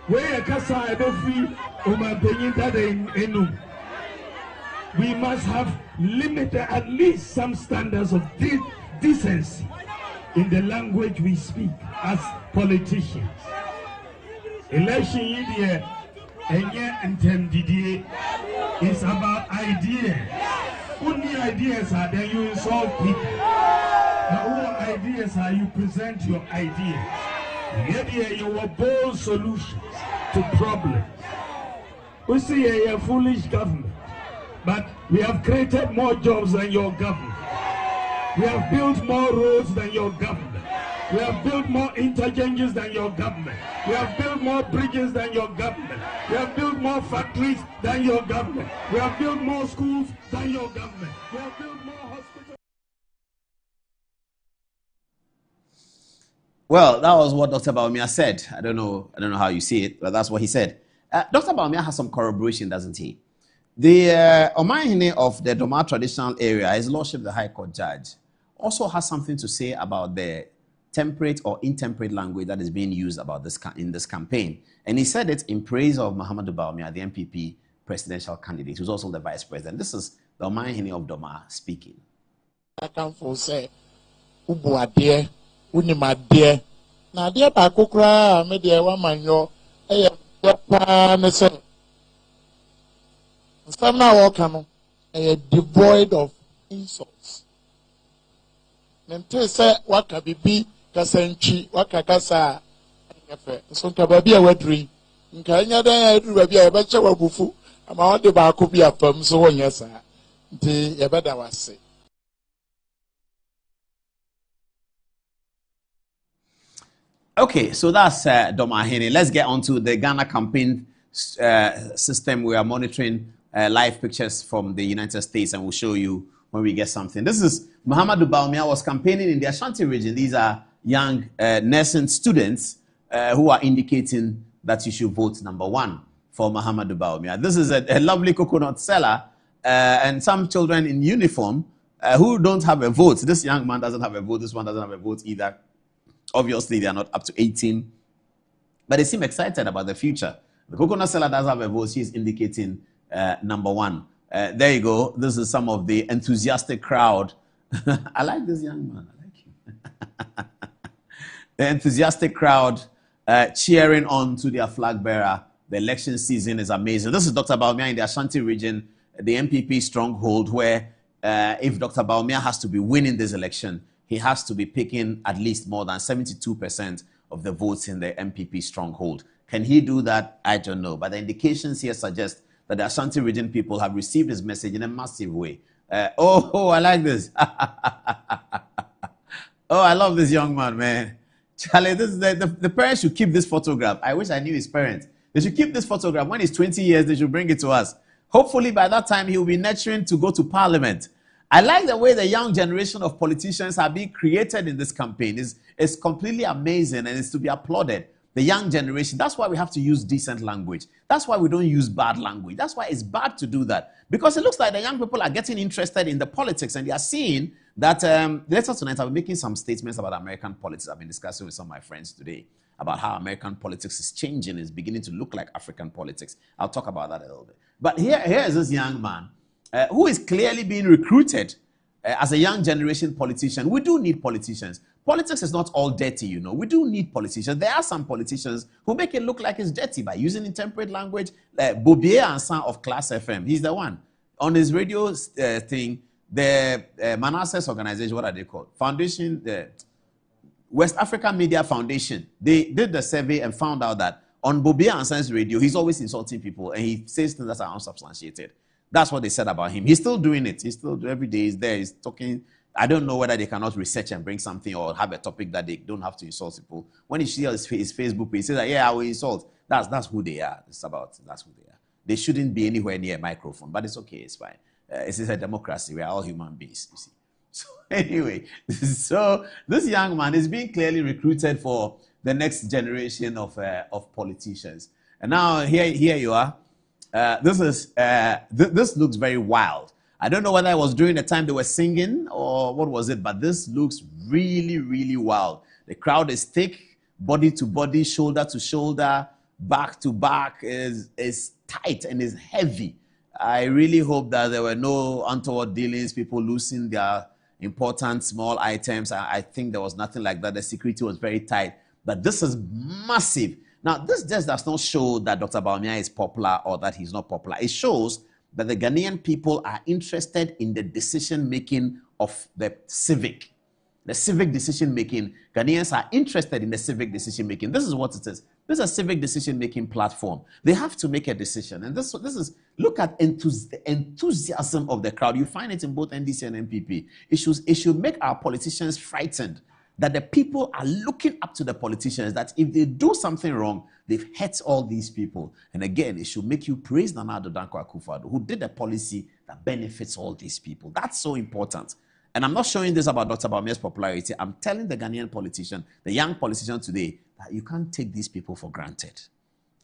Where a casa ever free enum. We must have limited at least some standards of decency in the language we speak as politicians. Election year is about ideas. Only ideas are then you insult people. Now, what ideas are you present your ideas? Here you will bold solutions to problems. We see a foolish government. But we have created more jobs than your government. We have built more roads than your government. We have built more interchanges than your government. We have built more bridges than your government. We have built more factories than your government. We have built more schools than your government. We have built more hospitals. Well, that was what Dr. Baumia said. I don't know how you see it, but that's what he said. Dr. Baumia has some corroboration, doesn't he? The Omahine of the Doma traditional area, His Lordship the High Court Judge, also has something to say about the temperate or intemperate language that is being used about this in this campaign. And he said it in praise of Muhammadu Baumia, the MPP presidential candidate, who's also the vice president. This is the Omahine of Doma speaking. I can for say, Ubu dear, Unima dear. Now, dear Pakukra, media woman, yo, some now come devoid of insults. Mente say waka bibi kasenchi waka kasa so kababi a wadri nka nya dan adru babi a beche wabufu ama wode ba ko bi afam so wonya sa nti ye beda wase. Okay, so that's Domahene. Let's get on to the Ghana campaign system. We are monitoring live pictures from the United States, and we'll show you when we get something. This is Muhammadu Baumia was campaigning in the Ashanti region. These are young nursing students who are indicating that you should vote number 1 for Muhammadu Baumia. This is a lovely coconut seller and some children in uniform who don't have a vote. This young man doesn't have a vote. This one doesn't have a vote either. Obviously, they are not up to 18, but they seem excited about the future. The coconut seller does have a vote. She is indicating number 1. There you go. This is some of the enthusiastic crowd. I like this young man. I like him. The enthusiastic crowd cheering on to their flag bearer. The election season is amazing. This is Dr. Baumia in the Ashanti region, the MPP stronghold, where if Dr. Baumia has to be winning this election, he has to be picking at least more than 72% of the votes in the MPP stronghold. Can he do that? I don't know. But the indications here suggest that the Ashanti region people have received his message in a massive way. I like this. Oh, I love this young man, man. Charlie, this is the parents should keep this photograph. I wish I knew his parents. They should keep this photograph. When he's 20 years, they should bring it to us. Hopefully, by that time, he will be nurturing to go to parliament. I like the way the young generation of politicians are being created in this campaign. It's completely amazing and it's to be applauded. the young generation. That's why we have to use decent language. That's why we don't use bad language. That's why it's bad to do that. Because it looks like the young people are getting interested in the politics, and they are seeing that later tonight I'll be making some statements about American politics. I've been discussing with some of my friends today about how American politics is changing. It's beginning to look like African politics. I'll talk about that a little bit. But here is this young man who is clearly being recruited as a young generation politician. We do need politicians. Politics is not all dirty, you know. We do need politicians. There are some politicians who make it look like it's dirty by using intemperate language. Bobier Ansan of Class FM, he's the one. On his radio thing, the Manassas organization, what are they called? Foundation, the West Africa Media Foundation. They did the survey and found out that on Bobier Ansan's radio, he's always insulting people and he says things that are unsubstantiated. That's what they said about him. He's still doing it. He's still, every day he's there, he's talking. I don't know whether they cannot research and bring something or have a topic that they don't have to insult people. When you see his Facebook page, he says that, yeah, I will insult. That's who they are. It's about, that's who they are. They shouldn't be anywhere near a microphone, but it's okay, it's fine. It's a democracy. We are all human beings, you see. So anyway, so this young man is being clearly recruited for the next generation of politicians. And now here you are. This looks very wild. I don't know whether it was during the time they were singing or what was it, but this looks really, really wild. The crowd is thick, body to body, shoulder to shoulder, back to back, is tight and is heavy. I really hope that there were no untoward dealings, people losing their important small items. I think there was nothing like that. The security was very tight, but this is massive. Now, this just does not show that Dr. Bawumia is popular or that he's not popular. It shows that the Ghanaian people are interested in the decision-making of the civic decision-making. Ghanaians are interested in the civic decision-making. This is what it is. This is a civic decision-making platform. They have to make a decision. And this is, look at the enthusiasm of the crowd. You find it in both NDC and MPP. It should make our politicians frightened that the people are looking up to the politicians, that if they do something wrong, they've hurt all these people. And again, it should make you praise Nana Addo Dankwa Akufo-Addo, who did a policy that benefits all these people. That's so important. And I'm not showing this about Dr. Bawumia's popularity. I'm telling the Ghanaian politician, the young politician today, that you can't take these people for granted.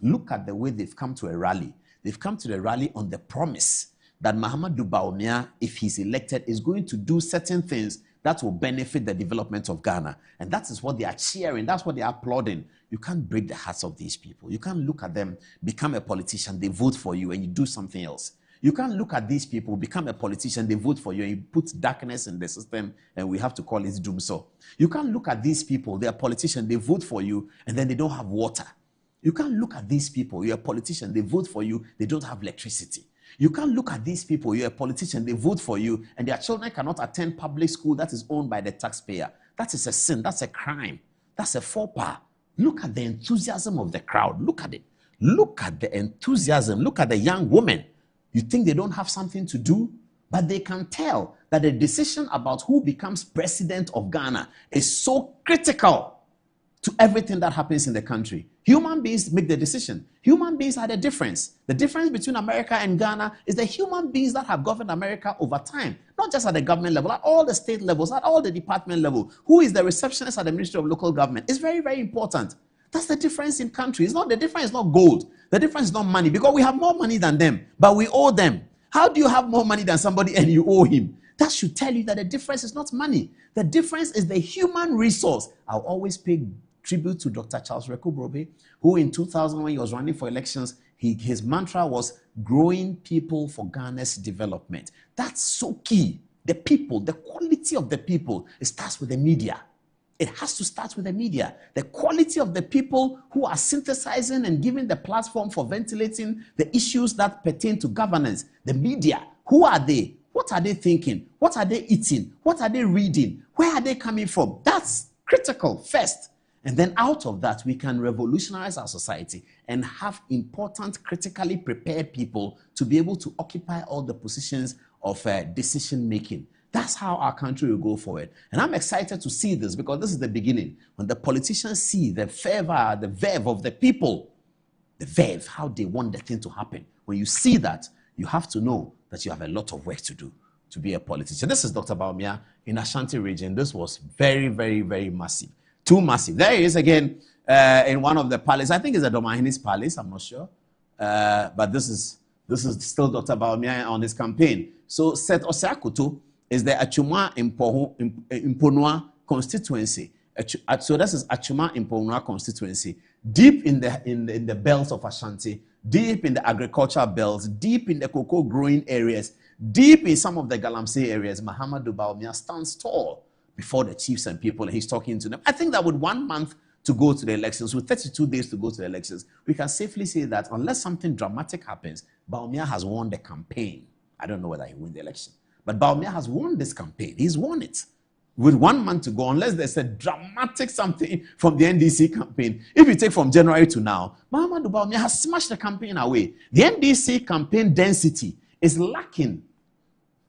Look at the way they've come to a rally. They've come to the rally on the promise that Mahamudu Bawumia, if he's elected, is going to do certain things that will benefit the development of Ghana. And that is what they are cheering. That's what they are applauding. You can't break the hearts of these people. You can't look at them, become a politician, they vote for you, and you do something else. You can't look at these people, become a politician, they vote for you, and you put darkness in the system, and we have to call it doom. So you can't look at these people, they're politicians, they vote for you, and then they don't have water. You can't look at these people, you're a politician, they vote for you, they don't have electricity. You can't look at these people, you're a politician, they vote for you, and their children cannot attend public school that is owned by the taxpayer. That is a sin, that's a crime, that's a faux pas. Look at the enthusiasm of the crowd, look at it. Look at the enthusiasm, look at the young women. You think they don't have something to do? But they can tell that the decision about who becomes president of Ghana is so critical to everything that happens in the country. Human beings make the decision. Human beings are the difference. The difference between America and Ghana is the human beings that have governed America over time. Not just at the government level, at all the state levels, at all the department level. Who is the receptionist at the Ministry of Local Government? It's very, very important. That's the difference in countries. The difference is not gold. The difference is not money, because we have more money than them, but we owe them. How do you have more money than somebody and you owe him? That should tell you that the difference is not money. The difference is the human resource. I'll always pay tribute to Dr. Charles Rekubrobe, who in 2000, when he was running for elections, his mantra was growing people for Ghana's development. That's so key. The people, the quality of the people, it starts with the media. It has to start with the media. The quality of the people who are synthesizing and giving the platform for ventilating the issues that pertain to governance. The media, who are they? What are they thinking? What are they eating? What are they reading? Where are they coming from? That's critical first. And then out of that, we can revolutionize our society and have important, critically prepared people to be able to occupy all the positions of decision making. That's how our country will go forward. And I'm excited to see this, because this is the beginning. When the politicians see the fervor, the verve of the people, the verve, how they want the thing to happen. When you see that, you have to know that you have a lot of work to do to be a politician. This is Dr. Bawumia in Ashanti region. This was very, very, very massive. Too massive. There he is again. in one of the palaces. I think it's a Domahini's palace. I'm not sure. But this is still Dr. Bawumia on his campaign. So Seth Osakuto is the Achuma Imponua constituency. So this is Achuma Imponua constituency, deep in the belts of Ashanti, deep in the agricultural belts, deep in the cocoa growing areas, deep in some of the Galamsey areas. Mahamudu Bawumia stands tall before the chiefs and people, and he's talking to them. I think that with 1 month to go to the elections, with 32 days to go to the elections, we can safely say that unless something dramatic happens, Bawumia has won the campaign. I don't know whether he win the election, but Bawumia has won this campaign. He's won it. With 1 month to go, unless there's a dramatic something from the NDC campaign, if you take from January to now, Mahamudu Bawumia has smashed the campaign away. The NDC campaign density is lacking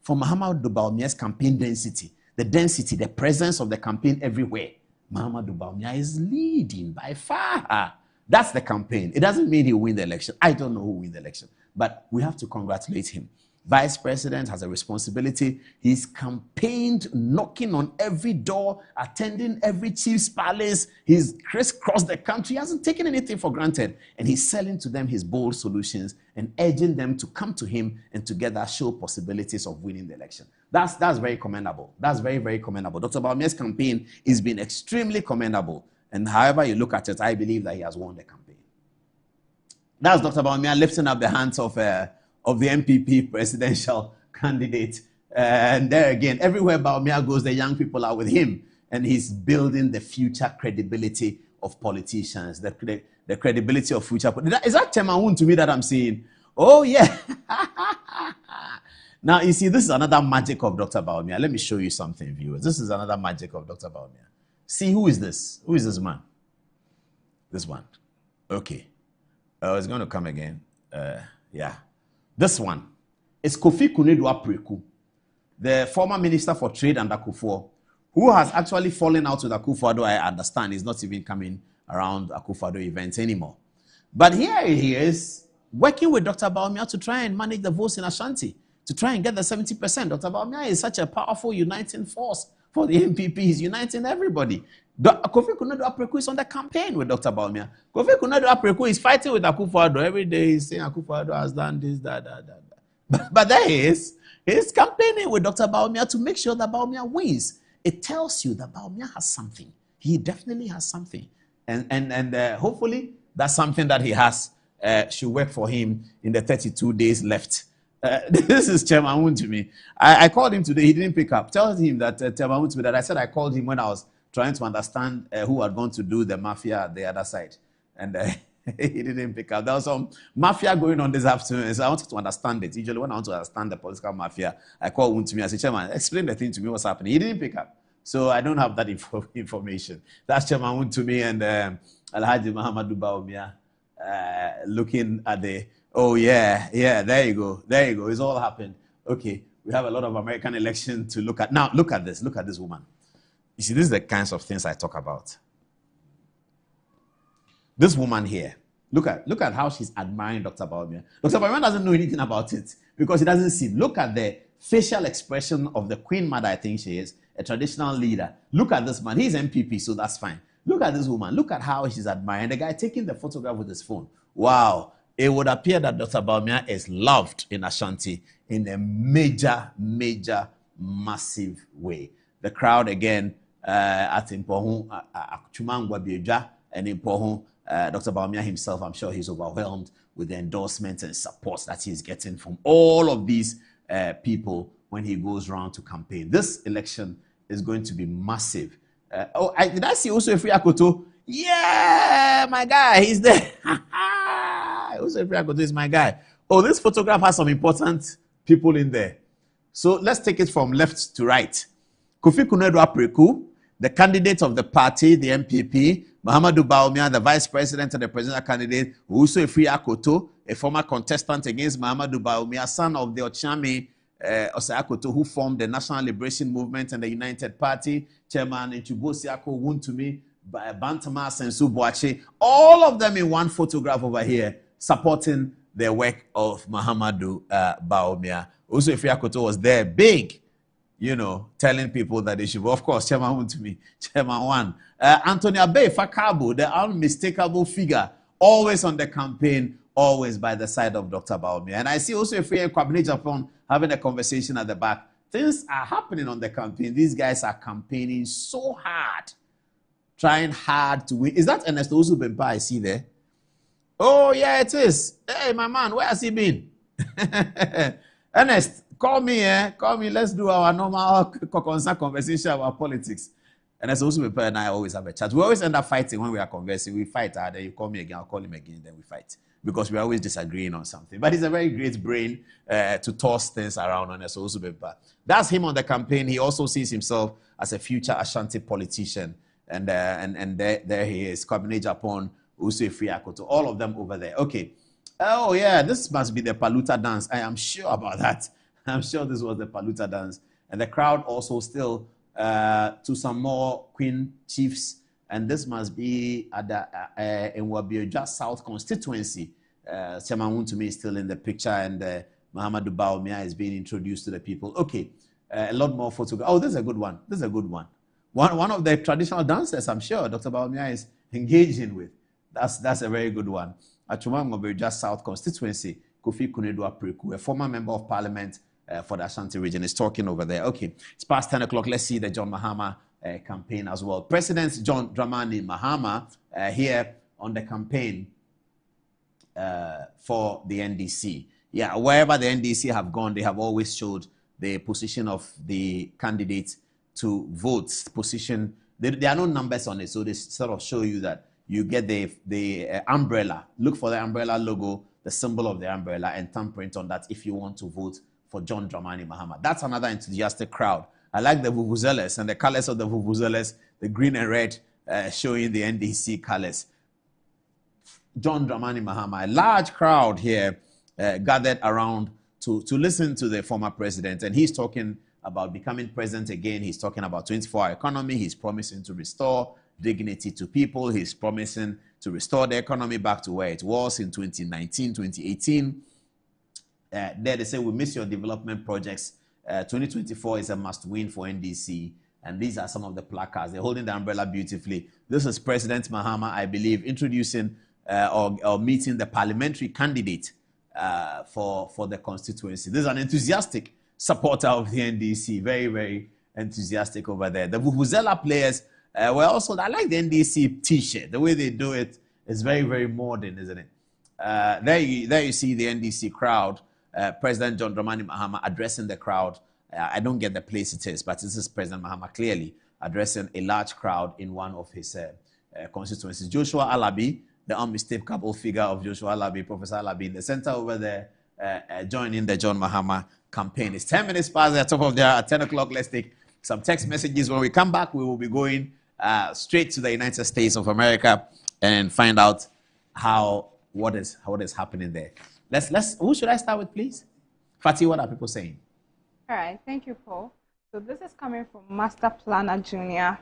for Mahamudu Bawumia's campaign density. The density, the presence of the campaign everywhere. Mahamudu Bawumia is leading by far. That's the campaign. It doesn't mean he'll win the election. I don't know who will win the election, but we have to congratulate him. Vice President has a responsibility. He's campaigned, knocking on every door, attending every chief's palace. He's crisscrossed the country. He hasn't taken anything for granted. And he's selling to them his bold solutions and urging them to come to him and together show possibilities of winning the election. That's very commendable. That's very, very commendable. Dr. Bawumia's campaign has been extremely commendable. And however you look at it, I believe that he has won the campaign. That's Dr. Bawumia lifting up the hands of the MPP presidential candidate. And there again, everywhere Bawumia goes, the young people are with him. And he's building the future credibility of politicians, the credibility of future. Is that Temahun to me that I'm seeing? Oh, yeah. Now, you see, this is another magic of Dr. Bawumia. Let me show you something, viewers. This is another magic of Dr. Bawumia. See, who is this? Who is this man? This one. Okay. It's going to come again. Yeah. This one is Kofi Kunedu-Apreku, the former Minister for Trade under Akufo, who has actually fallen out with Akufo-Addo. I understand he's not even coming around Akufo-Addo events anymore. But here he is working with Dr. Bawumia to try and manage the votes in Ashanti, to try and get the 70%. Dr. Bawumia is such a powerful uniting force for the MPP. He's uniting everybody. Kofi Kunedu-Apreku is on the campaign with Dr. Bawumia. Kofi Kunedu-Apreku is fighting with Akufo-Addo every day. He's saying Akufo-Addo has done this, that. But there he is. He's campaigning with Dr. Bawumia to make sure that Bawumia wins. It tells you that Bawumia has something. He definitely has something. And hopefully that's something that he has should work for him in the 32 days left. This is Temahun to me. I called him today. He didn't pick up. Tell him that Temahun to me that I said I called him when I was trying to understand who had gone to do the mafia at the other side. And he didn't pick up. There was some mafia going on this afternoon. So I wanted to understand it. Usually when I want to understand the political mafia, I call Wuntumi. I say, Chairman, explain the thing to me, what's happening. He didn't pick up. So I don't have that information. That's Chairman Wuntumi and Alhaji Mahamudu Bawumia looking at the... Oh, yeah, there you go. It's all happened. Okay, we have a lot of American elections to look at. Now, look at this woman. You see, this is the kinds of things I talk about. This woman here, look at how she's admiring Dr. Bawumia. Dr. Bawumia doesn't know anything about it because he doesn't see. Look at the facial expression of the Queen Mother, I think she is, a traditional leader. Look at this man. He's MPP, so that's fine. Look at this woman. Look at how she's admiring the guy taking the photograph with his phone. Wow. It would appear that Dr. Bawumia is loved in Ashanti in a major, massive way. The crowd again at Impohun, Chumangwa Bieja, and Impohun, Dr. Bawumia himself, I'm sure he's overwhelmed with the endorsements and support that he's getting from all of these people when he goes around to campaign. This election is going to be massive. Did I see also Efri Akoto? Yeah, my guy, he's there. Also, Efri Akoto is my guy. Oh, this photograph has some important people in there. So let's take it from left to right. Kofi Kunedu-Apreku, the candidate of the party, the MPP, Mahamudu Bawumia, the vice president and the presidential candidate, also Efri Akoto, a former contestant against Mahamudu Bawumia, son of the Ochame Osei Akoto, who formed the National Liberation Movement and the United Party, chairman Nchubo-Siako Wuntumi, Bantama Sensu Boache, all of them in one photograph over here, supporting the work of Mahamudu Bawumia. Also, Efri Akoto was there, big. telling people that they should. Of course, Chairman 1 to me, Chairman 1. Anthony Abe Fakabo, the unmistakable figure, always on the campaign, always by the side of Dr. Baumia. And I see also a free Cabinet Japan having a conversation at the back. Things are happening on the campaign. These guys are campaigning so hard, trying hard to win. Is that Ernesto Usubempa I see there? Oh, yeah, it is. Hey, my man, where has he been? Ernest, call me, Call me. Let's do our normal conversation about politics. Ernesto Usubempa and I always have a chat. We always end up fighting when we are conversing. We fight, then you call me again, I'll call him again, then we fight. Because we're always disagreeing on something. But he's a very great brain to toss things around on Ernesto Usubempa. That's him on the campaign. He also sees himself as a future Ashanti politician. And there he is, Kwabena Japan, Usu Friakoto, all of them over there. Okay. Oh, yeah, this must be the Paluta dance. I am sure about that. I'm sure this was the Paluta dance. And the crowd also still to some more Queen Chiefs. And this must be at the Nwabioja South constituency. Chairman to me is still in the picture, and Muhammadu Baumia is being introduced to the people. Okay, a lot more photographs. Oh, this is a good one. This is a good one. One of the traditional dancers, I'm sure Dr. Baumia is engaging with. That's a very good one. At Nwabioja South constituency, Kofi Kunedu Apreku, a former member of parliament for the Ashanti region, is talking over there. Okay, it's past 10 o'clock. Let's see the John Mahama campaign as well. President John Dramani Mahama here on the campaign for the NDC. Yeah, wherever the NDC have gone, they have always showed the position of the candidate to vote position. There are no numbers on it, so they sort of show you that you get the umbrella. Look for the umbrella logo, the symbol of the umbrella, and thumbprint on that if you want to vote for John Dramani Mahama. That's another enthusiastic crowd. I like the vuvuzelas and the colors of the vuvuzelas, the green and red, showing the NDC colors. John Dramani Mahama, a large crowd here gathered around to listen to the former president. And he's talking about becoming president again. He's talking about 24-hour economy. He's promising to restore dignity to people. He's promising to restore the economy back to where it was in 2019, 2018. There they say, we miss your development projects. 2024 is a must-win for NDC, and these are some of the placards. They're holding the umbrella beautifully. This is President Mahama, I believe, introducing or meeting the parliamentary candidate for the constituency. This is an enthusiastic supporter of the NDC, very, very enthusiastic over there. The Vuvuzela players were also, I like the NDC t-shirt. The way they do it is very, very modern, isn't it? There you see the NDC crowd. President John Dramani Mahama addressing the crowd. I don't get the place it is, but this is President Mahama clearly addressing a large crowd in one of his constituencies. Joshua Alabi, the unmistakable figure of Joshua Alabi, Professor Alabi, in the center over there, joining the John Mahama campaign. It's 10 minutes past the top of the hour. At 10 o'clock, let's take some text messages. When we come back, we will be going straight to the United States of America and find out what is happening there. Who should I start with, please? Fatih, what are people saying? All right, thank you, Paul. So this is coming from Master Planner Jr.,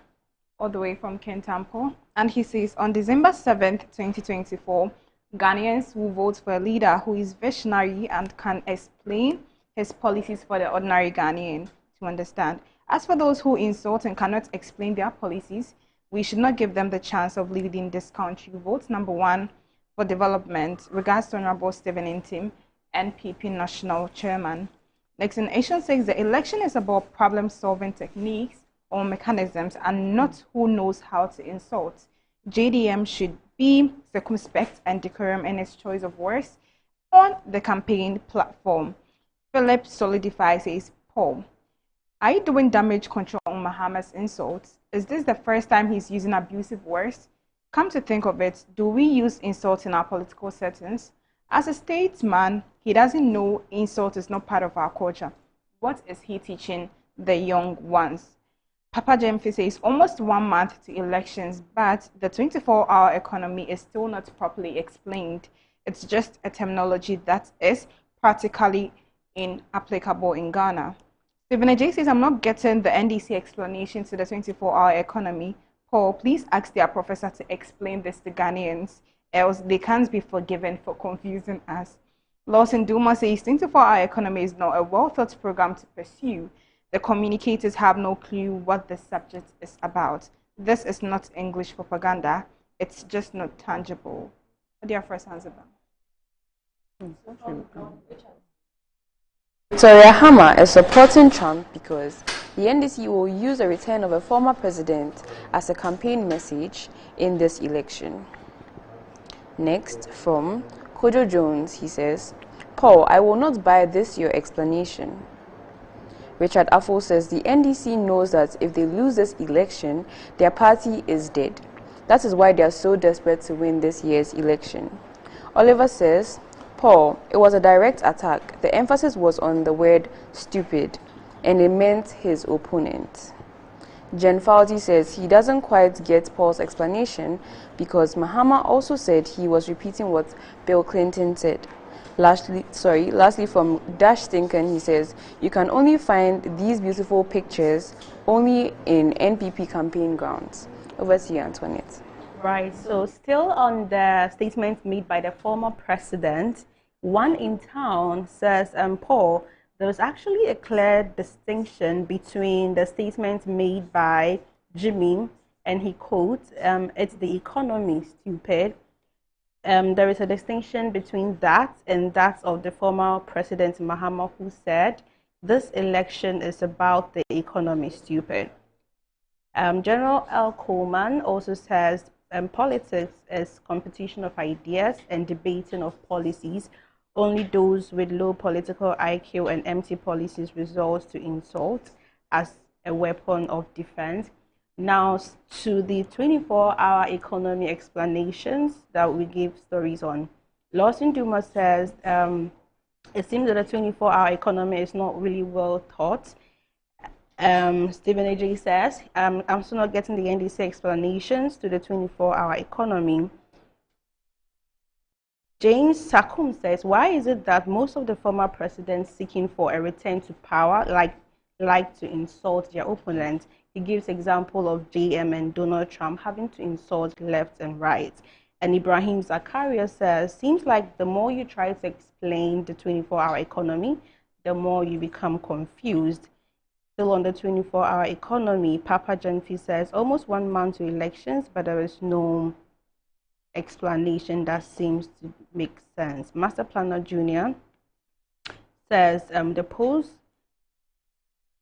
all the way from Kentampo. And he says, on December 7th, 2024, Ghanaians will vote for a leader who is visionary and can explain his policies for the ordinary Ghanaian to understand. As for those who insult and cannot explain their policies, we should not give them the chance of leading this country. Vote number 1 for development. Regards to Honorable Stephen Intim, NPP National Chairman. Next in Asian says the election is about problem-solving techniques or mechanisms and not who knows how to insult. JDM should be circumspect and decorum in its choice of words on the campaign platform. Philip solidifies says, Paul, are you doing damage control on Mahama's insults? Is this the first time he's using abusive words? Come to think of it, do we use insult in our political settings? As a statesman, he doesn't know insult is not part of our culture. What is he teaching the young ones? Papa Jemfi says almost 1 month to elections, but the 24-hour economy is still not properly explained. It's just a terminology that is practically inapplicable in Ghana. Stephen Ajay says, I'm not getting the NDC explanation to the 24-hour economy. Paul, please ask their professor to explain this to Ghanaians, else they can't be forgiven for confusing us. Lawson Duma says 24-hour economy is not a well-thought program to pursue. The communicators have no clue what the subject is about. This is not English propaganda. It's just not tangible. Dear first answer. Victoria Hammer is supporting Trump because the NDC will use the return of a former president as a campaign message in this election. Next, from Kojo Jones, he says, Paul, I will not buy this your explanation. Richard Affo says the NDC knows that if they lose this election, their party is dead. That is why they are so desperate to win this year's election. Oliver says, Paul, it was a direct attack. The emphasis was on the word stupid, and it meant his opponent. Jen Fauci says he doesn't quite get Paul's explanation because Mahama also said he was repeating what Bill Clinton said. Lastly from Dash Stinken, he says, you can only find these beautiful pictures only in NPP campaign grounds. Over to you, Antoinette. Right, so still on the statement made by the former president, one in town says, Paul, there's actually a clear distinction between the statement made by Jimmy, and he quotes, it's the economy, stupid. There is a distinction between that and that of the former president Mahama, who said, this election is about the economy, stupid. General L. Coleman also says, politics is competition of ideas and debating of policies. Only those with low political IQ and empty policies resort to insult as a weapon of defense. Now to the 24-hour economy explanations that we give stories on. Lawson Duma says it seems that the 24-hour economy is not really well taught. Stephen AJ says, I'm still not getting the NDC explanations to the 24-hour economy. James Sakum says, why is it that most of the former presidents seeking for a return to power like to insult their opponents? He gives example of JM and Donald Trump having to insult left and right. And Ibrahim Zakaria says, seems like the more you try to explain the 24-hour economy, the more you become confused. Still on the 24-hour economy, Papa Genfi says, almost 1 month to elections, but there is no explanation that seems to make sense. Master Planner Jr. says the polls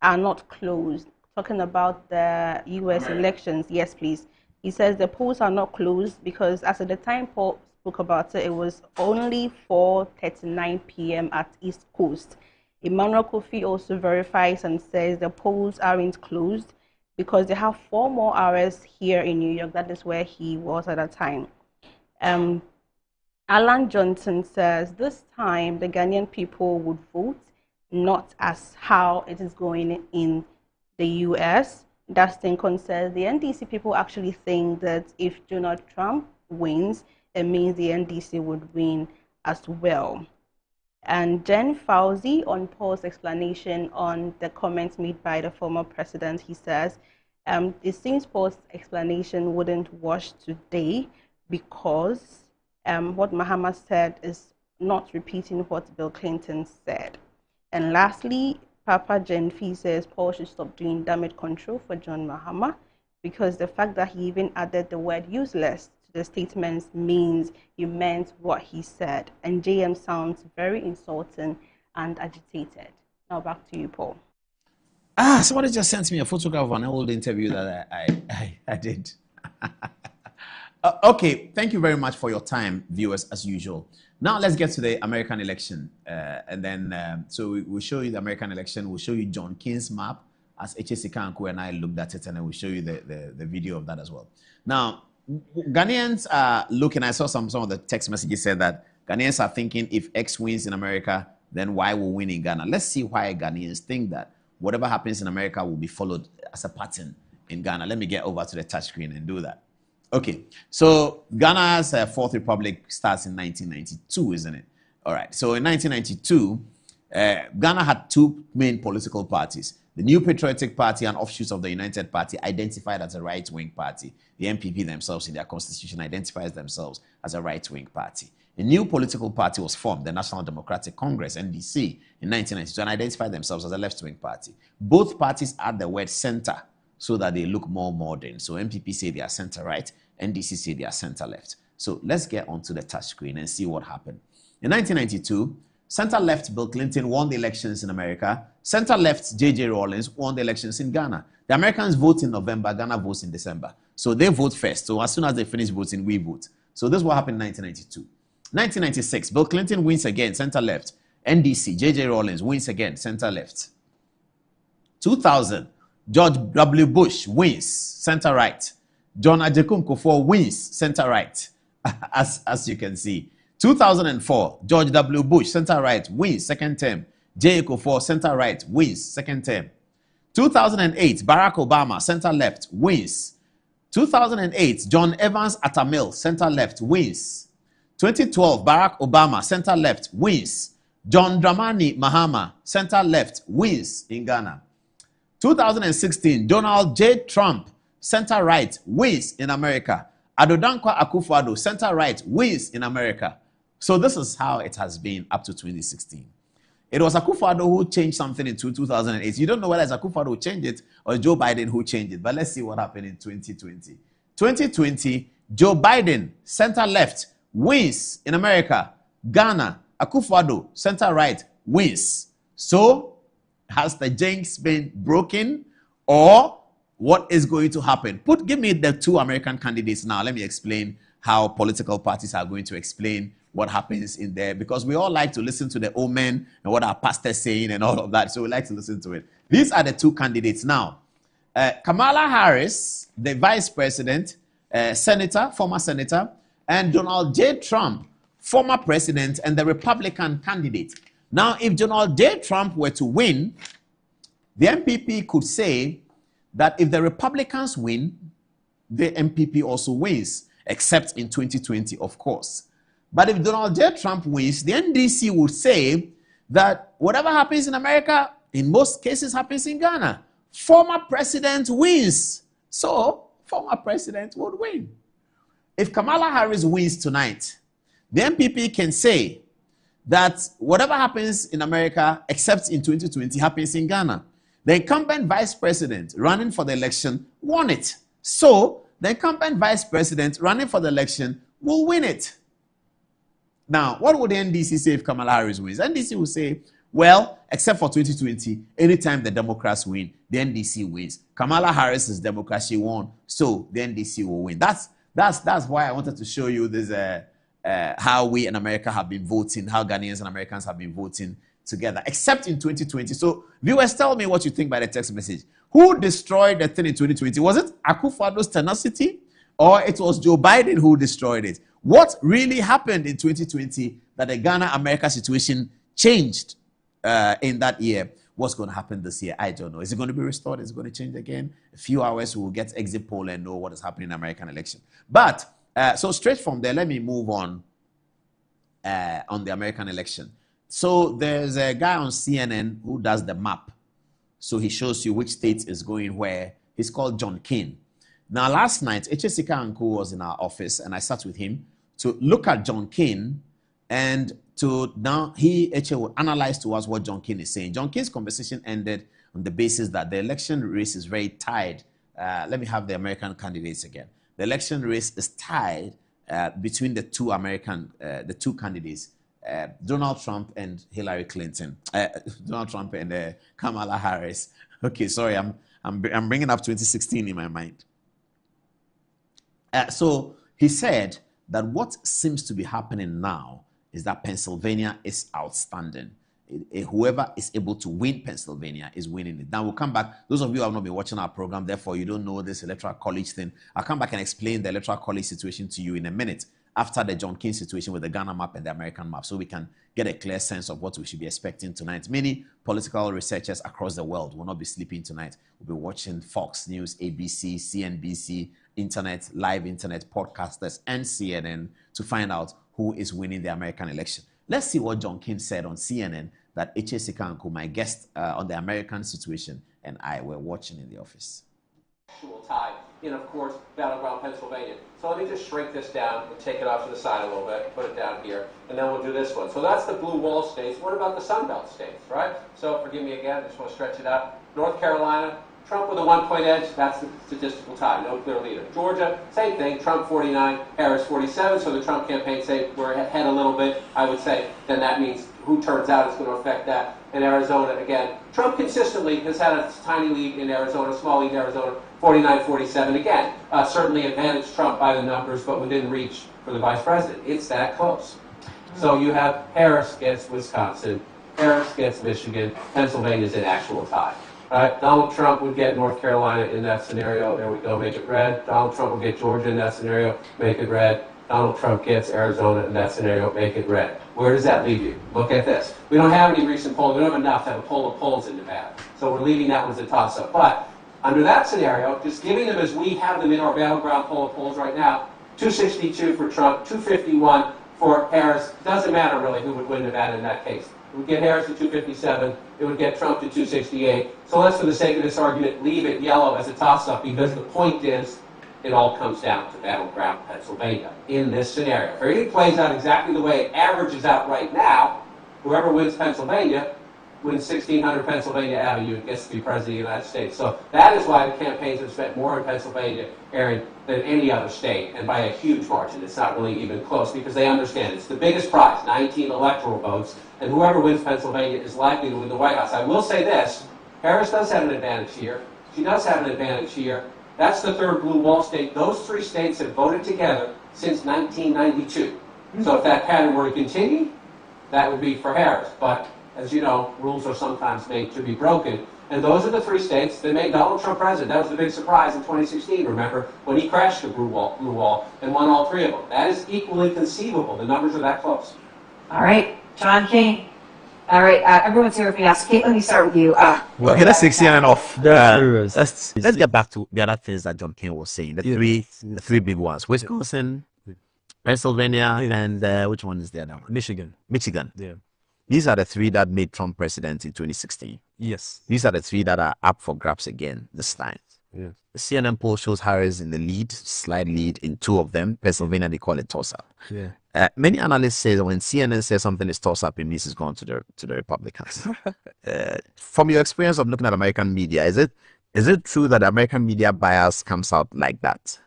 are not closed. Talking about the US elections, yes please. He says the polls are not closed because as at the time Paul spoke about it, it was only 4:39 p.m. at East Coast. Emmanuel Kofi also verifies and says the polls aren't closed because they have 4 more hours here in New York. That is where he was at that time. Alan Johnson says this time the Ghanaian people would vote, not as how it is going in the US. Dustin Con says the NDC people actually think that if Donald Trump wins, it means the NDC would win as well. And Jen Fauci on Paul's explanation on the comments made by the former president, he says, it seems Paul's explanation wouldn't wash today because what Mahama said is not repeating what Bill Clinton said. And lastly, Papa Genfi says Paul should stop doing damage control for John Mahama because the fact that he even added the word useless to the statements means he meant what he said. And JM sounds very insulting and agitated. Now back to you, Paul. Somebody just sent me a photograph of an old interview that I did. Okay, thank you very much for your time, viewers, as usual. Now let's get to the American election. And then, so we'll show you the American election. We'll show you John King's map as H.S. Kanku and I looked at it, and then we'll show you the video of that as well. Now, Ghanaians are looking, I saw some of the text messages said that Ghanaians are thinking if X wins in America, then Y will win in Ghana. Let's see why Ghanaians think that whatever happens in America will be followed as a pattern in Ghana. Let me get over to the touchscreen and do that. Okay, so Ghana's Fourth Republic starts in 1992, isn't it? All right, so in 1992, Ghana had 2 main political parties. The New Patriotic Party, an offshoot of the United Party, identified as a right-wing party. The NPP themselves in their constitution identifies themselves as a right-wing party. A new political party was formed, the National Democratic Congress, NDC, in 1992, and identified themselves as a left-wing party. Both parties add the word center so that they look more modern. So NPP say they are center-right, NDC say they are center-left. So let's get onto the touchscreen and see what happened. In 1992, center-left Bill Clinton won the elections in America. Center-left J.J. Rawlings won the elections in Ghana. The Americans vote in November, Ghana votes in December. So they vote first. So as soon as they finish voting, we vote. So this is what happened in 1992. 1996, Bill Clinton wins again, center-left. NDC, J.J. Rawlings wins again, center-left. 2000, George W. Bush wins, center-right. John Ajekun Kufuor wins, center-right, as you can see. 2004, George W. Bush, center-right, wins, second term. J. Kufuor, center-right, wins, second term. 2008, Barack Obama, center-left, wins. 2008, John Evans Atta Mills, center-left, wins. 2012, Barack Obama, center-left, wins. John Dramani Mahama, center-left, wins in Ghana. 2016, Donald J. Trump, center-right, wins in America. Adodankwa Akufo-Addo, center-right, wins in America. So this is how it has been up to 2016. It was Akufo-Addo who changed something in 2008. You don't know whether it's Akufo-Addo who changed it or Joe Biden who changed it. But let's see what happened in 2020. 2020, Joe Biden, center-left, wins in America. Ghana, Akufo-Addo, center-right, wins. So, has the jinx been broken, or what is going to happen? Give me the two American candidates now. Let me explain how political parties are going to explain what happens in there, because we all like to listen to the omen and what our pastor's saying and all of that. So we like to listen to it. These are the two candidates now. Kamala Harris, the vice president, senator, former senator, and Donald J. Trump, former president and the Republican candidate. Now, if Donald J. Trump were to win, the MPP could say that if the Republicans win, the MPP also wins, except in 2020, of course. But if Donald J. Trump wins, the NDC would say that whatever happens in America, in most cases happens in Ghana. Former president wins. So, former president would win. If Kamala Harris wins tonight, the MPP can say that whatever happens in America, except in 2020, happens in Ghana. The incumbent vice president running for the election won it. So, the incumbent vice president running for the election will win it. Now, what would the NDC say if Kamala Harris wins? NDC will say, well, except for 2020, anytime the Democrats win, the NDC wins. Kamala Harris's democracy won, so the NDC will win. That's why I wanted to show you this, how we in America have been voting, how Ghanaians and Americans have been voting together, except in 2020. So, viewers, tell me what you think by the text message. Who destroyed the thing in 2020? Was it Akufo-Addo's tenacity, or it was Joe Biden who destroyed it? What really happened in 2020 that the Ghana-America situation changed in that year? What's going to happen this year? I don't know. Is it going to be restored? Is it going to change again? A few hours, we'll get exit poll and know what is happening in the American election. But, so straight from there, let me move on the American election. So there's a guy on CNN who does the map. So he shows you which state is going where. He's called John Kane. Now, last night, Echesika Anko was in our office, and I sat with him to look at John Kane, and Eche will analyze to us what John Kane is saying. John Kane's conversation ended on the basis that the election race is very tied. Let me have the American candidates again. The election race is tied between the two candidates, Donald Trump and Hillary Clinton. Donald Trump and Kamala Harris. Okay, sorry, I'm bringing up 2016 in my mind. So he said that what seems to be happening now is that Pennsylvania is outstanding. Whoever is able to win Pennsylvania is winning it. Now we'll come back. Those of you who have not been watching our program, therefore you don't know this Electoral College thing. I'll come back and explain the Electoral College situation to you in a minute after the John King situation with the Ghana map and the American map, so we can get a clear sense of what we should be expecting tonight. Many political researchers across the world will not be sleeping tonight. We'll be watching Fox News, ABC, CNBC, internet, live internet, podcasters, and CNN to find out who is winning the American election. Let's see what John King said on CNN that Eche Sikanko, my guest on the American situation, and I were watching in the office. Tie in, of course, battleground Pennsylvania. So let me just shrink this down and take it off to the side a little bit, put it down here, and then we'll do this one. So that's the blue wall states. What about the Sun Belt states, right? So forgive me again, I just want to stretch it out. North Carolina, Trump with a 1-point edge, that's the statistical tie, no clear leader. Georgia, same thing, Trump 49, Harris 47, so the Trump campaign say we're ahead a little bit, I would say, then that means who turns out is going to affect that. In Arizona, again, Trump consistently has had a tiny lead in Arizona, small lead in Arizona, 49-47. Again, certainly advantaged Trump by the numbers, but within reach for the vice president. It's that close. So you have Harris gets Wisconsin, Harris gets Michigan, Pennsylvania's in actual tie. Right? Donald Trump would get North Carolina in that scenario. There we go, make it red. Donald Trump would get Georgia in that scenario, make it red. Donald Trump gets Arizona in that scenario, make it red. Where does that leave you? Look at this. We don't have any recent polls. We don't have enough to have a poll of polls in Nevada. So we're leaving that one as a toss-up. But under that scenario, just giving them as we have them in our battleground poll of polls right now, 262 for Trump, 251 for Harris. Doesn't matter really who would win Nevada in that case. It would get Harris to 257. It would get Trump to 268. So let's, for the sake of this argument, leave it yellow as a toss-up because the point is it all comes down to battleground Pennsylvania in this scenario. If everything plays out exactly the way it averages out right now, whoever wins Pennsylvania wins 1600 Pennsylvania Avenue and gets to be president of the United States. So that is why the campaigns have spent more in Pennsylvania, Aaron, than any other state, and by a huge margin. It's not really even close because they understand it's the biggest prize, 19 electoral votes, and whoever wins Pennsylvania is likely to win the White House. I will say this, Harris does have an advantage here. She does have an advantage here. That's the third blue wall state. Those three states have voted together since 1992. So if that pattern were to continue, that would be for Harris. But as you know, rules are sometimes made to be broken. And those are the three states that made Donald Trump president. That was the big surprise in 2016, remember, when he crashed the blue wall and won all three of them. That is equally conceivable. The numbers are that close. All right, John King. All right, everyone's here with me. Kate, let me start with you. Well, okay, that's 16 and off. Let's get back to the other things that John King was saying. The three big ones: Wisconsin, Pennsylvania, and which one is the other one? Michigan. Yeah. These are the three that made Trump president in 2016. Yes. These are the three that are up for grabs again this time. Yeah. The CNN poll shows Harris in the lead, slight lead in two of them. Pennsylvania, they call it toss-up. Yeah. Many analysts say that when CNN says something is toss-up, it means it's gone to the Republicans. From your experience of looking at American media, is it true that American media bias comes out like that?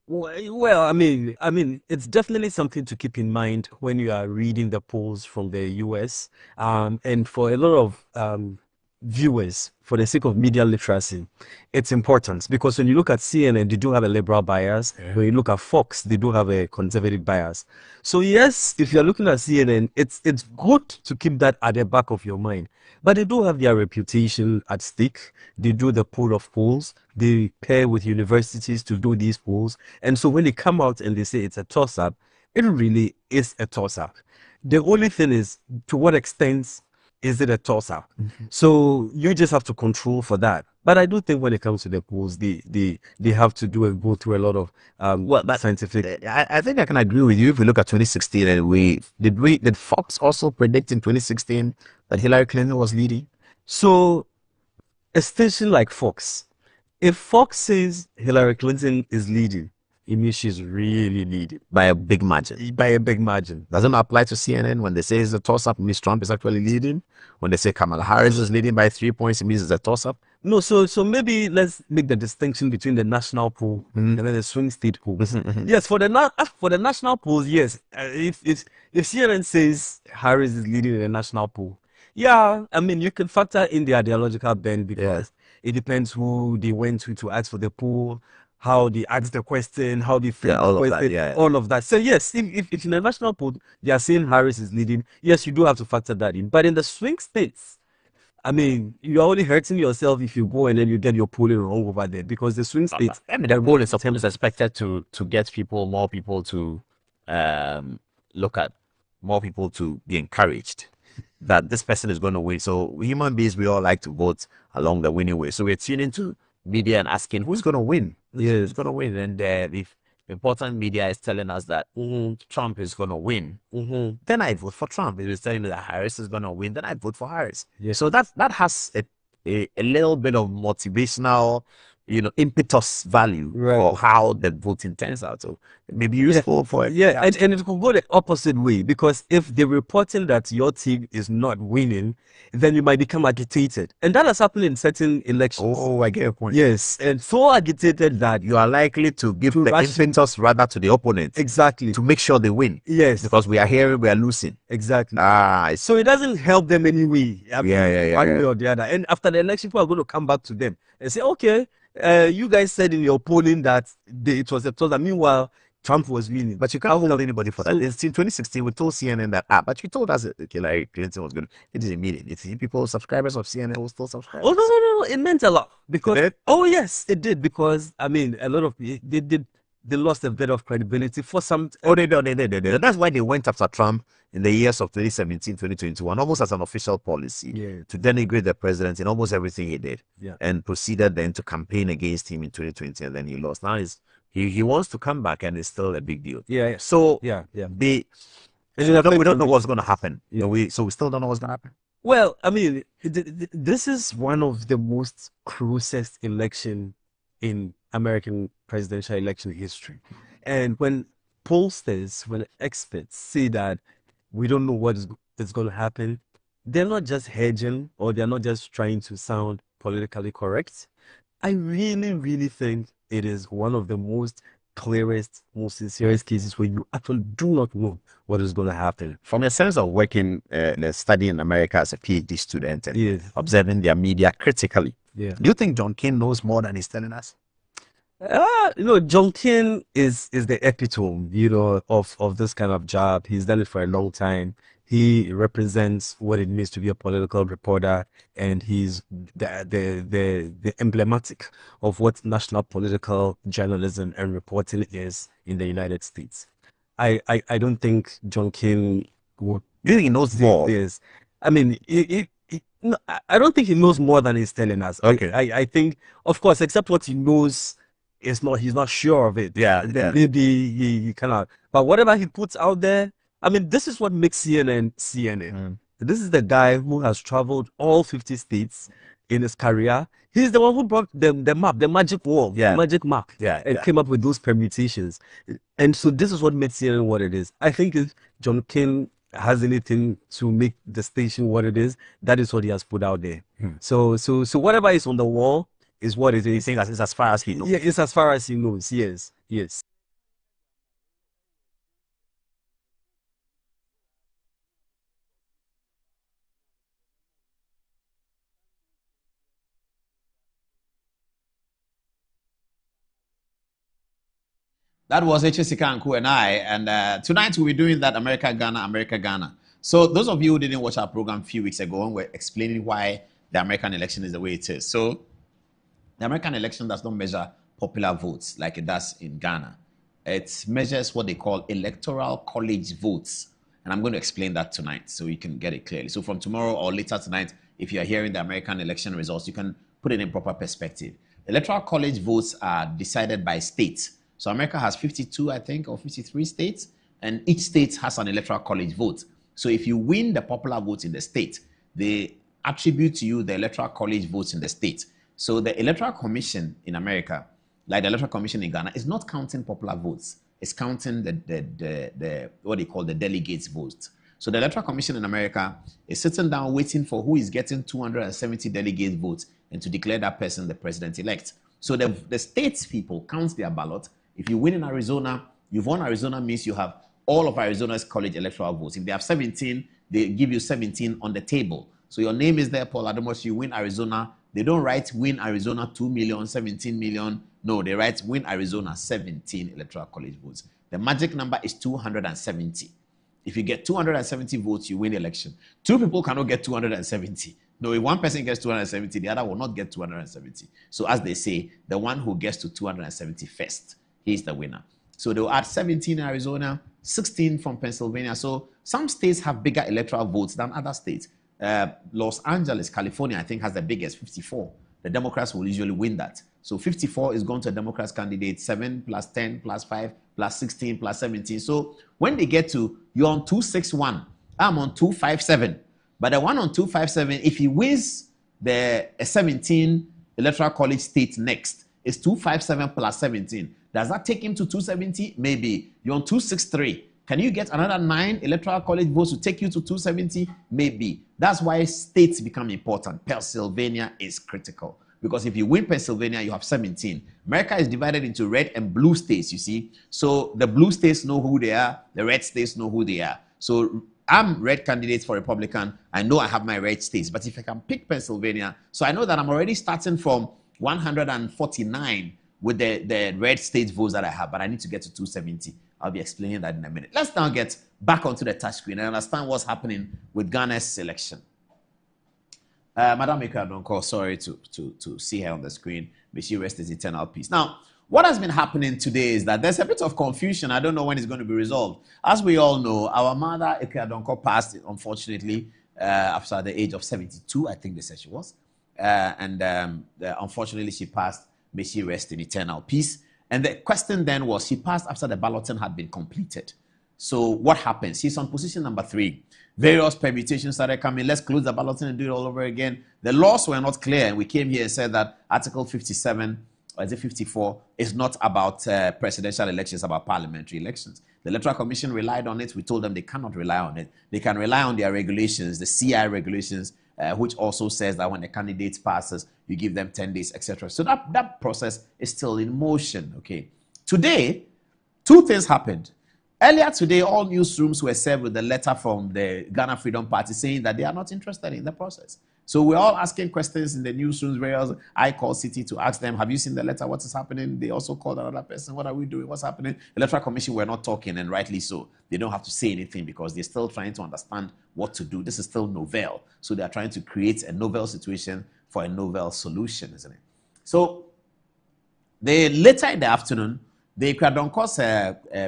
Well, I mean, it's definitely something to keep in mind when you are reading the polls from the U.S. And for a lot of viewers, for the sake of media literacy, it's important because when you look at CNN, they do have a liberal bias. Yeah. When you look at Fox, they do have a conservative bias. So yes, if you're looking at CNN, it's good to keep that at the back of your mind. But they do have their reputation at stake. They do the poll of polls. They pair with universities to do these polls. And so when they come out and they say it's a toss-up, it really is a toss-up. The only thing is, to what extent is it a toss-up? Mm-hmm. So you just have to control for that. But I do think when it comes to the polls, they have to go through a lot of scientific. I think I can agree with you. If we look at 2016, and did Fox also predict in 2016 that Hillary Clinton was leading? So a station like Fox, if Fox says Hillary Clinton is leading, it means she's really leading by a big margin. By a big margin. Doesn't apply to CNN when they say it's a toss-up, it means Trump is actually leading. When they say Kamala Harris is leading by 3 points, it means it's a toss-up. No, so maybe let's make the distinction between the national poll and then the swing state poll. Yes, for the national polls, yes. If CNN says Harris is leading in the national poll, yeah, I mean you can factor in the ideological bend because it depends who they went to ask for the poll, how they ask the question, how they frame the question, all of that. So yes, if in the national poll they are saying Harris is leading, yes, you do have to factor that in. But in the swing states, I mean, you're only hurting yourself if you go and then you get your polling wrong over there because the swing states. I mean, the goal is sometimes expected to get more people to look at, more people to be encouraged that this person is going to win. So human beings, we all like to vote along the winning way. So we're tuning to media and asking who's going to win. Who's going to win? And if important media is telling us that Trump is going to win, then I vote for Trump. If it's telling me that Harris is going to win, then I vote for Harris. Yeah. So that has a a little bit of motivational, impetus value of how the voting turns out. So it may be useful for it. Yeah, and it could go the opposite way, because if they're reporting that your team is not winning, then you might become agitated. And that has happened in certain elections. Oh, I get your point. Yes, and so agitated that you are likely to give the impetus rather to the opponent. Exactly. To make sure they win. Yes. Because we are losing. Exactly. So it doesn't help them anyway. One way or the other. And after the election, people are going to come back to them and say, okay, you guys said in your polling that it was a toss. Meanwhile, Trump was winning. But you can't hold anybody for that. In 2016, we told CNN that, but you told us that Hillary Clinton was going to, it is immediate. It's people, subscribers of CNN will still subscribe. Oh, no. It meant a lot. Because, oh, yes, it did. Because, a lot of they lost a bit of credibility for some. They did. That's why they went after Trump in the years of 2017, 2021, almost as an official policy to denigrate the president in almost everything he did. And proceeded then to campaign against him in 2020, and then he lost. Now he wants to come back, and it's still a big deal. So we don't know what's going to happen. We still don't know what's going to happen. Well, this is one of the most closest election in American presidential election history. And when pollsters, when experts say that we don't know what is going to happen, they're not just hedging, or they're not just trying to sound politically correct. I really, really think it is one of the most clearest, most sincerest cases where you actually do not know what is going to happen. From a sense of working, studying in America as a PhD student and observing their media critically, do you think John King knows more than he's telling us? John King is the epitome, of this kind of job. He's done it for a long time. He represents what it means to be a political reporter, and he's the emblematic of what national political journalism and reporting is in the United States. I don't think John King would. You think he knows more? Yes. No, I don't think he knows more than he's telling us. Okay. I think, of course, except what he knows, he's not sure of it. Maybe he cannot. But whatever he puts out there, this is what makes CNN CNN. This is the guy who has traveled all 50 states in his career. He's the one who brought the map, the magic wall, the magic map, and came up with those permutations. And so this is what makes CNN what it is. I think if John King has anything to make the station what it is, that is what he has put out there. So whatever is on the wall is what it is. You think it's as far as he knows? Yeah, it's as far as he knows. Yes. That was H.S. Kanku and I, and tonight we'll be doing that America, Ghana. So those of you who didn't watch our program a few weeks ago, when we're explaining why the American election is the way it is. So the American election does not measure popular votes like it does in Ghana. It measures what they call electoral college votes. And I'm going to explain that tonight so you can get it clearly. So from tomorrow or later tonight, if you're hearing the American election results, you can put it in proper perspective. Electoral college votes are decided by states. So America has 52, I think, or 53 states, and each state has an electoral college vote. So if you win the popular votes in the state, they attribute to you the electoral college votes in the state. So the Electoral Commission in America, like the Electoral Commission in Ghana, is not counting popular votes. It's counting the what they call the delegates' votes. So the Electoral Commission in America is sitting down waiting for who is getting 270 delegate votes and to declare that person the president-elect. So the states people count their ballot. If you win in Arizona, you've won Arizona means you have all of Arizona's college electoral votes. If they have 17, they give you 17 on the table. So your name is there, Paul Adamos, you win Arizona. They don't write win Arizona 2 million, 17 million. No, they write win Arizona 17 electoral college votes. The magic number is 270. If you get 270 votes, you win the election. Two people cannot get 270. No, if one person gets 270, the other will not get 270. So as they say, the one who gets to 270 first, he's the winner. So they'll add 17 in Arizona, 16 from Pennsylvania. So some states have bigger electoral votes than other states. Los Angeles, California, I think has the biggest, 54. The Democrats will usually win that. So 54 is going to a Democrats candidate, 7 plus 10 plus 5 plus 16 plus 17. So when they get to, you're on 261, I'm on 257. But the one on 257, if he wins the 17 electoral college state next is 257 plus 17. Does that take him to 270? Maybe. You're on 263. Can you get another 9 electoral college votes to take you to 270? Maybe. That's why states become important. Pennsylvania is critical. Because if you win Pennsylvania, you have 17. America is divided into red and blue states, you see. So the blue states know who they are. The red states know who they are. So I'm red candidate for Republican. I know I have my red states. But if I can pick Pennsylvania, so I know that I'm already starting from 149 with the red state votes that I have. But I need to get to 270. I'll be explaining that in a minute. Let's now get back onto the touch screen and understand what's happening with Ghana's election. Madam Ekadonko, sorry to see her on the screen. May she rest in eternal peace. Now, what has been happening today is that there's a bit of confusion. I don't know when it's going to be resolved. As we all know, our mother Ekadonko passed, unfortunately, after the age of 72, I think they said she was. Unfortunately, she passed. May she rest in eternal peace. And the question then was, she passed after the balloting had been completed. So what happens? She's on position number 3. Various permutations started coming. Let's close the balloting and do it all over again. The laws were not clear. And we came here and said that Article 57, or is it 54, is not about presidential elections, about parliamentary elections. The Electoral Commission relied on it. We told them they cannot rely on it. They can rely on their regulations, the CI regulations, which also says that when the candidate passes, you give them 10 days, etc. So that process is still in motion, okay? Today, 2 things happened. Earlier today, all newsrooms were served with a letter from the Ghana Freedom Party saying that they are not interested in the process. So we're all asking questions in the newsrooms, whereas I called City to ask them, have you seen the letter? What is happening? They also called another person. What are we doing? What's happening? Electoral Commission were not talking, and rightly so. They don't have to say anything because they're still trying to understand what to do. This is still novel. So they're trying to create a novel situation for a novel solution, isn't it? So later in the afternoon, the Ekadonko's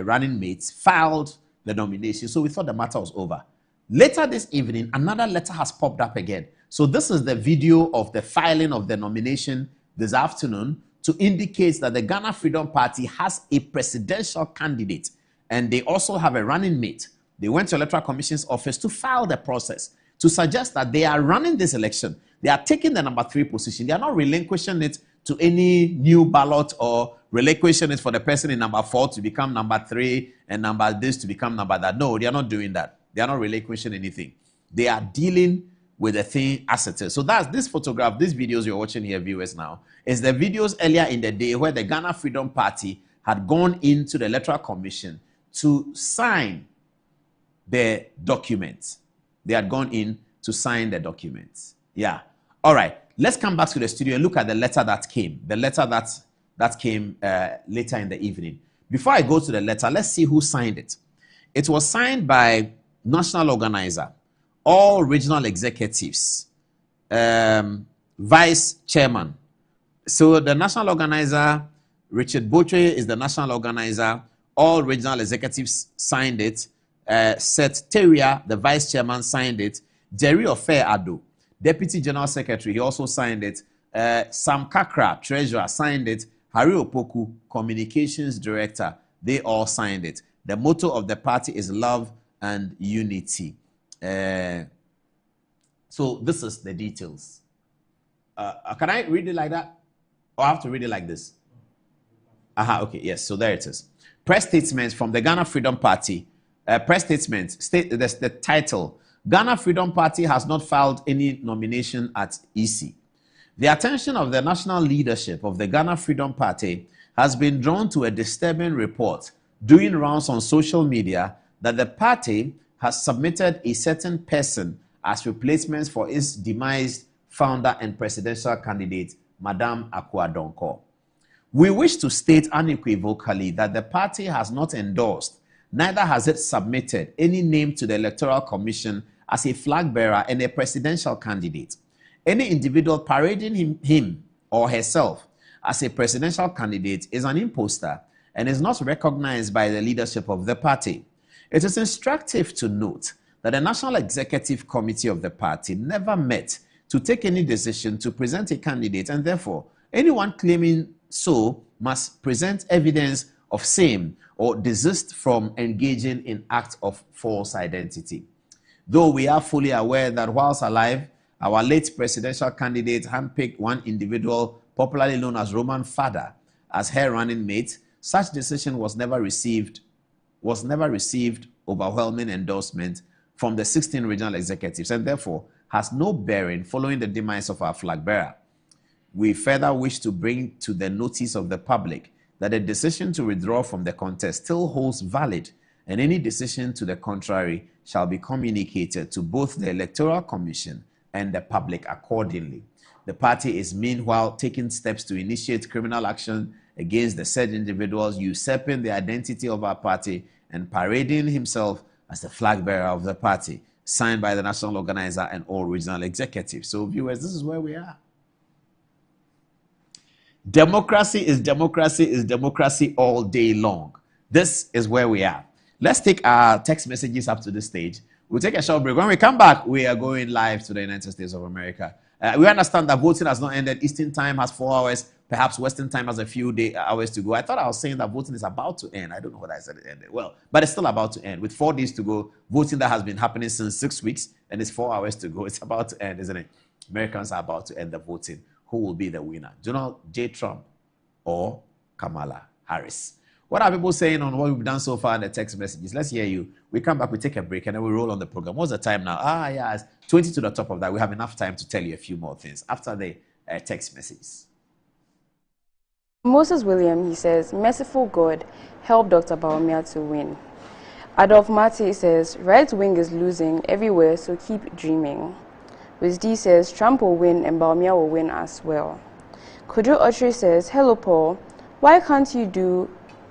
running mates filed the nomination. So we thought the matter was over. Later this evening, another letter has popped up again. So this is the video of the filing of the nomination this afternoon to indicate that the Ghana Freedom Party has a presidential candidate and they also have a running mate. They went to Electoral Commission's office to file the process to suggest that they are running this election. They are taking the number 3 position. They are not relinquishing it to any new ballot or relinquishing it for the person in number 4 to become number 3 and number this to become number that. No, they are not doing that. They are not relinquishing anything. They are dealing with the thing as it is. So that's this photograph, these videos you're watching here, viewers now, is the videos earlier in the day where the Ghana Freedom Party had gone into the Electoral Commission to sign the documents. They had gone in to sign the documents. Yeah. All right. Let's come back to the studio and look at the letter that came. The letter that came later in the evening. Before I go to the letter, let's see who signed it. It was signed by national organizer, all regional executives, vice chairman. So the national organizer, Richard Botre, is the national organizer. All regional executives signed it. Seth Teria, the vice chairman, signed it. Jerry Ofer Ado, deputy general secretary, he also signed it. Sam Kakra, treasurer, signed it. Harry Opoku, communications director, they all signed it. The motto of the party is love and unity. So this is the details. Can I read it like that? Or I have to read it like this? Okay, yes, so there it is. Press statement from the Ghana Freedom Party. Press statement, the title, Ghana Freedom Party has not filed any nomination at EC. The attention of the national leadership of the Ghana Freedom Party has been drawn to a disturbing report doing rounds on social media that the party has submitted a certain person as replacements for its demised founder and presidential candidate, Madame Akua-Donkor. We wish to state unequivocally that the party has not endorsed, neither has it submitted any name to the Electoral Commission as a flag bearer and a presidential candidate. Any individual parading him or herself as a presidential candidate is an imposter and is not recognized by the leadership of the party. It is instructive to note that the National Executive Committee of the party never met to take any decision to present a candidate, and therefore anyone claiming so must present evidence of same or desist from engaging in acts of false identity. Though we are fully aware that whilst alive, Our late presidential candidate handpicked one individual, popularly known as Roman Father, as her running mate. Such decision was never received overwhelming endorsement from the 16 regional executives and therefore has no bearing following the demise of our flag bearer. We further wish to bring to the notice of the public that the decision to withdraw from the contest still holds valid, and any decision to the contrary shall be communicated to both the Electoral Commission and the public accordingly. The party is meanwhile taking steps to initiate criminal action against the said individuals usurping the identity of our party and parading himself as the flag bearer of the party, signed by the national organizer and all regional executives. So viewers, this is where we are. Democracy is democracy all day long. This is where we are. Let's take our text messages up to the stage. We'll take a short break. When we come back, we are going live to the United States of America. We understand that voting has not ended. Eastern time has 4 hours. Perhaps Western time has a few hours to go. I thought I was saying that voting is about to end. I don't know what I said it ended. Well, but it's still about to end. With 4 days to go, voting that has been happening since 6 weeks, and it's 4 hours to go. It's about to end, isn't it? Americans are about to end the voting. Who will be the winner? Donald J. Trump or Kamala Harris? What are people saying on what we've done so far in the text messages? Let's hear you. We come back, we take a break, and then we roll on the program. What's the time now? Yeah, it's 20 to the top of that. We have enough time to tell you a few more things after the text messages. Moses William, he says, merciful God, help Dr. Bawumia to win. Adolf Mate says, right wing is losing everywhere, so keep dreaming. Wiz D says, Trump will win and Bawumia will win as well. Kudro Otri says, hello Paul, why can't you do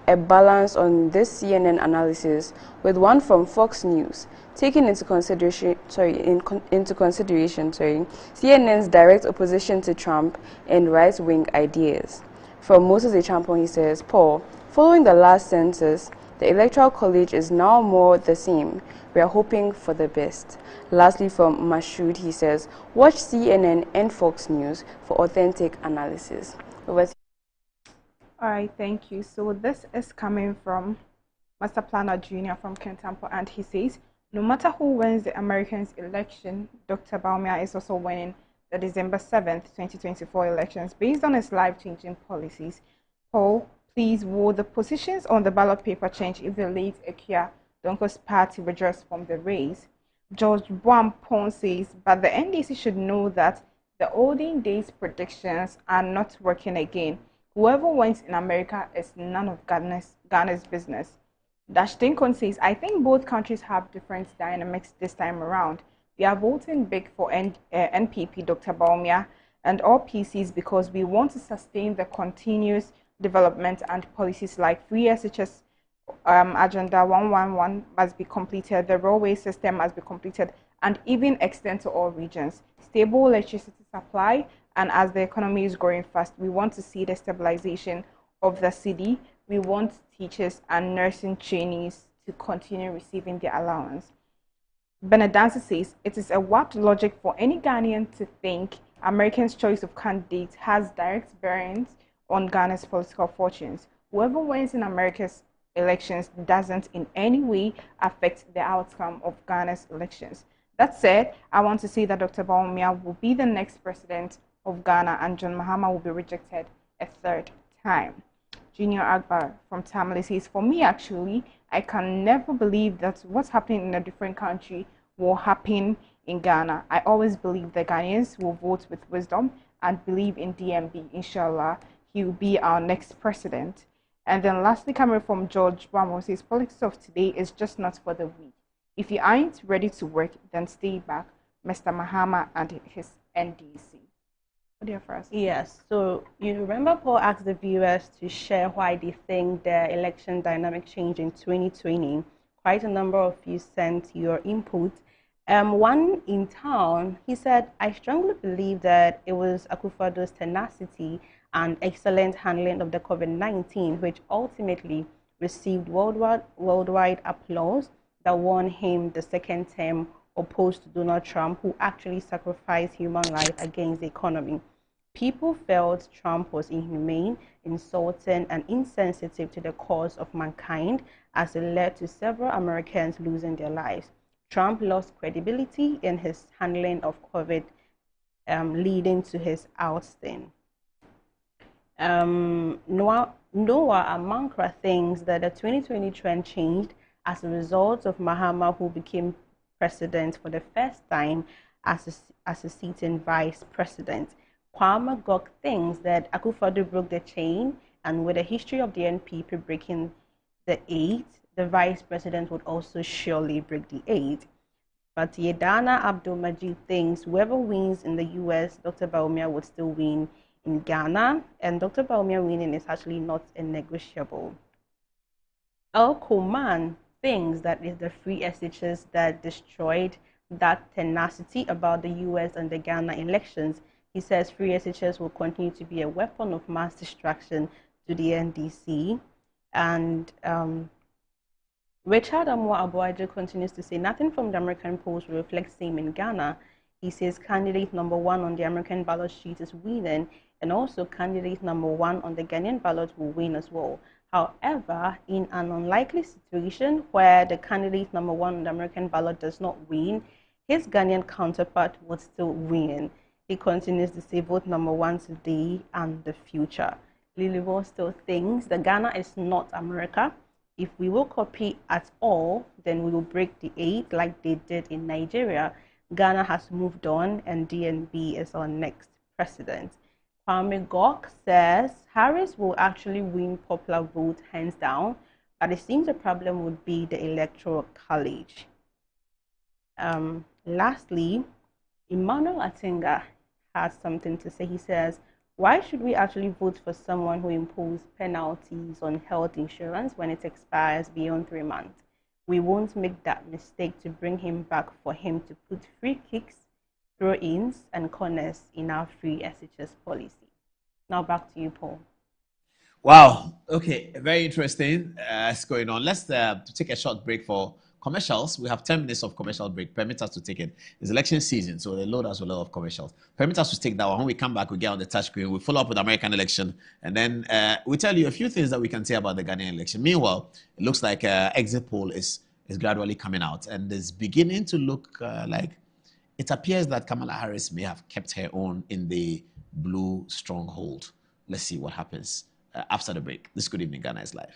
a balance on this CNN analysis with one from Fox News, taking into consideration, CNN's direct opposition to Trump and right-wing ideas. From Moses Echampon, he says, Paul, following the last census, the Electoral College is now more the same. We are hoping for the best. Lastly, from Mashud, he says, watch CNN and Fox News for authentic analysis. Over to All right, thank you. So this is coming from Master Planner Jr. from Kentampo, and he says, no matter who wins the Americans' election, Dr. Bawumia is also winning the December 7th, 2024 elections based on his life-changing policies. Paul, please, will the positions on the ballot paper change if the late Ekia Donko's party withdraws from the race? George Buampon says, but the NDC should know that the olden days predictions are not working again. Whoever wins in America is none of Ghana's business. Dash Dinkon says, I think both countries have different dynamics this time around. We are voting big for NPP, Dr. Bawumia, and all PCs because we want to sustain the continuous development and policies like free SHS Agenda 111 must be completed, the railway system must be completed, and even extend to all regions. Stable electricity supply, and as the economy is growing fast, we want to see the stabilization of the city. We want teachers and nursing trainees to continue receiving their allowance. Benedansi says, it is a warped logic for any Ghanaian to think Americans' choice of candidates has direct bearings on Ghana's political fortunes. Whoever wins in America's elections doesn't in any way affect the outcome of Ghana's elections. That said, I want to say that Dr. Bawumia will be the next president of Ghana and John Mahama will be rejected a third time. Junior Akbar from Tamale says, for me actually, I can never believe that what's happening in a different country will happen in Ghana. I always believe the Ghanaians will vote with wisdom and believe in DMB. Inshallah, he will be our next president. And then lastly, coming from George Bamo says, politics of today is just not for the weak. If you aren't ready to work, then stay back. Mr. Mahama and his NDC. What do you have for us? Yes, so you remember Paul asked the viewers to share why they think the election dynamic changed in 2020. Quite a number of you sent your input. One in town, he said, I strongly believe that it was Akufo-Addo's tenacity and excellent handling of the COVID-19, which ultimately received worldwide applause that won him the second term opposed to Donald Trump, who actually sacrificed human life against the economy. People felt Trump was inhumane, insulting, and insensitive to the cause of mankind, as it led to several Americans losing their lives. Trump lost credibility in his handling of COVID leading to his ousting. Noah Amankra thinks that the 2020 trend changed as a result of Mahama, who became president for the first time as a sitting vice president. Kwame Gok thinks that Akufo-Addo broke the chain, and with a history of the NPP breaking the 8, the vice president would also surely break the 8. But Yedana Abdul Majid thinks whoever wins in the US, Dr. Bawumia would still win in Ghana, and Dr. Bawumia winning is actually not a negotiable. El Koman thinks that it's the free SHS that destroyed that tenacity about the US and the Ghana elections. He says free SHS will continue to be a weapon of mass destruction to the NDC. And Richard Amwa Aboaje continues to say nothing from the American polls will reflect same in Ghana. He says candidate number 1 on the American ballot sheet is winning, and also candidate number 1 on the Ghanaian ballot will win as well. However, in an unlikely situation where the candidate number 1 on the American ballot does not win, his Ghanaian counterpart would still win. He continues to say vote number 1 today and the future. Lilivo still thinks that Ghana is not America. If we will copy at all, then we will break the 8 like they did in Nigeria. Ghana has moved on, and DNB is our next president. Kwame Gok says Harris will actually win popular vote hands down, but it seems the problem would be the Electoral College. Lastly, Emmanuel Atinga has something to say. He says, why should we actually vote for someone who imposed penalties on health insurance when it expires beyond 3 months? We won't make that mistake to bring him back for him to put free kicks, throw-ins, and corners in our free SHS policy. Now back to you, Paul. Wow. Okay. Very interesting. What's going on? Let's take a short break for commercials. We have 10 minutes of commercial break. Permit us to take it. It's election season, so they load us with a lot of commercials. Permit us to take that one. When we come back, we get on the touch screen. We follow up with the American election, and then we tell you a few things that we can say about the Ghanaian election. Meanwhile, it looks like exit poll is gradually coming out, and it's beginning to look like it appears that Kamala Harris may have kept her own in the blue stronghold. Let's see what happens after the break. This Good Evening Ghana is live.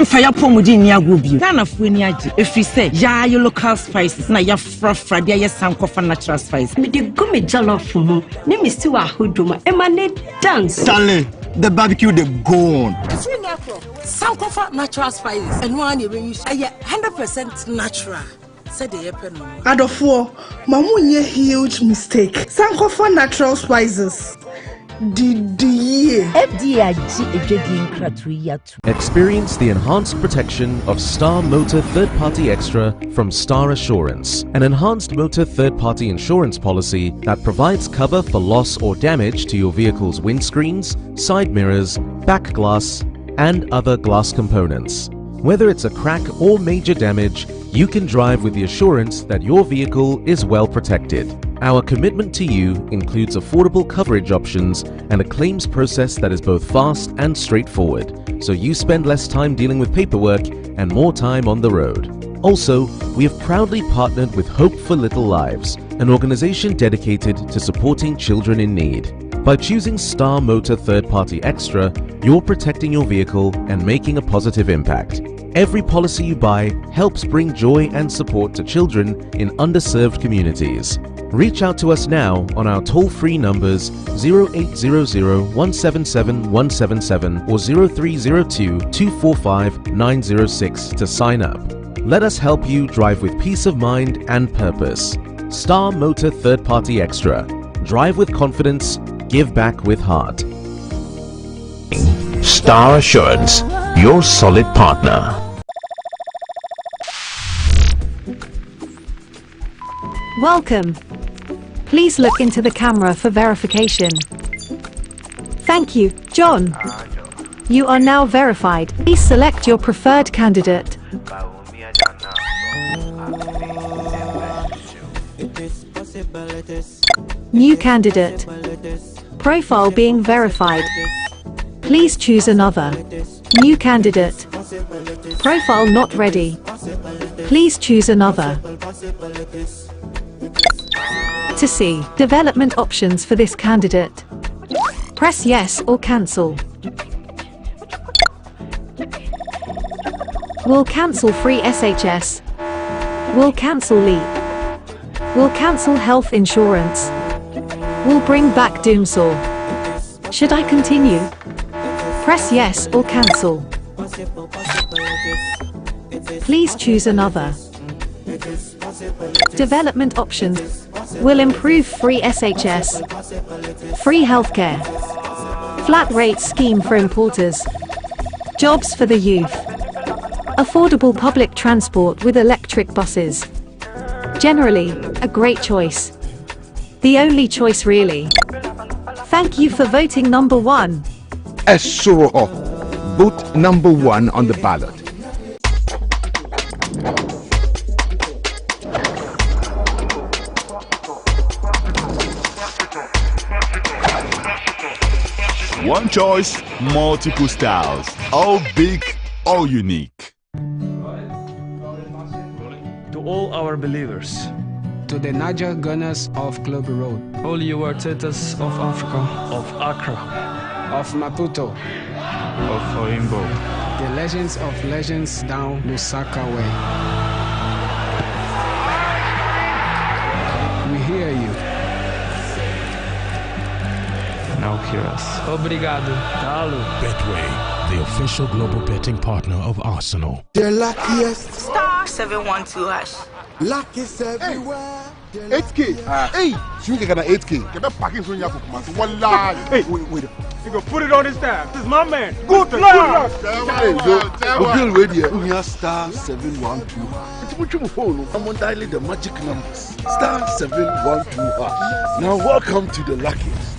Fire pomudi ni agobi Ghana fu ni age efri say ya your local spices na ya frafra dia ya sankofa natural spice me de go me jollof mu ni me still ahodoma emanate dance Stanley the barbecue they go on sankofa natural spices and one you use 100% natural said the happen Adofo mamunye huge mistake sankofa natural spices Experience the enhanced protection of Star Motor Third Party Extra from Star Assurance, an enhanced motor third party insurance policy that provides cover for loss or damage to your vehicle's windscreens, side mirrors, back glass, and other glass components. Whether it's a crack or major damage, you can drive with the assurance that your vehicle is well protected. Our commitment to you includes affordable coverage options and a claims process that is both fast and straightforward, so you spend less time dealing with paperwork and more time on the road. Also, we have proudly partnered with Hope for Little Lives, an organization dedicated to supporting children in need. By choosing Star Motor Third Party Extra, you're protecting your vehicle and making a positive impact. Every policy you buy helps bring joy and support to children in underserved communities. Reach out to us now on our toll-free numbers 0800 177 177 or 0302 245 906 to sign up. Let us help you drive with peace of mind and purpose. Star Motor Third Party Extra. Drive with confidence, give back with heart. Star Assurance, your solid partner. Welcome. Please look into the camera for verification. Thank you. John, You are now verified. Please select your preferred candidate. New candidate. Profile being verified. Please choose another. New candidate. Profile not ready. Please choose another. To see development options for this candidate, press yes or cancel. Will cancel free SHS. Will cancel LEAP. Will cancel health insurance. Will bring back Doomsaw. Should I continue? Press yes or cancel. Please choose another. Development options. Will improve free SHS. Free healthcare. Flat rate scheme for importers. Jobs for the youth. Affordable public transport with electric buses. Generally, a great choice. The only choice really. Thank you for voting number 1. Esuro. Vote number 1 on the ballot. One choice, multiple styles. All big, all unique. To all our believers. To the Niger Gunners of Club Road. All you Artetas of Africa. Of Accra. Of Maputo. Of Oimbo. The legends of legends down Lusaka way. We hear you. Now hear us. Obrigado. Galo. Betway, the official global betting partner of Arsenal. The luckiest. Star 712 hash. Luck is everywhere. 8K. Hey, you can get 8K. Get a packing from your Pokemon. One line. Hey, wait. You can put it on his tab. This is my man. Good luck. Hey, go build radio. We are star 712. It's what you phone. I'm on dialing the magic numbers. Star 712. Now welcome to the luckiest.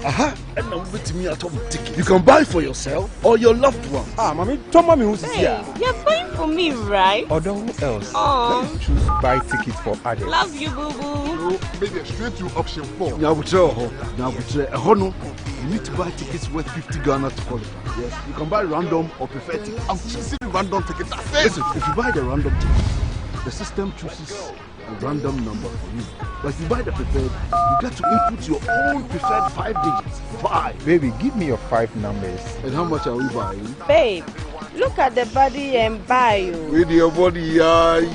Aha, and now with me at home ticket. You can buy for yourself or your loved one. Mommy, tell mommy who's here. You're buying for me, right? Or who else? Oh. Let's choose buy tickets for others. Love you, boo boo. Maybe straight to option 4. Now, you need to buy tickets worth 50 Ghana to qualify. Yes, you can buy random or preferred tickets. I'm choosing random tickets. Listen, if you buy the random ticket, the system chooses a random number for you. But if you buy the preferred, you get to input your own preferred 5 digits. 5. Baby, give me your 5 numbers. And how much are we buying? Babe, look at the body and buy you. With your body, Hey,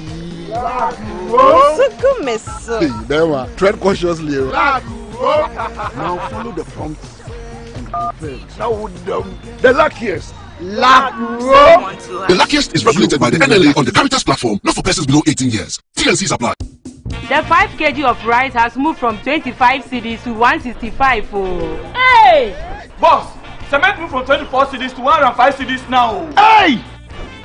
there we are. Tread cautiously. Now follow the prompts and confirm. Now the luckiest. The luckiest is regulated by the NLA on the Caritas platform, not for persons below 18 years. TNCs apply. The 5 kg of rice has moved from 25 cedis to 165. Hey! Boss, cement moved from 24 cedis to 105 cedis now. Hey!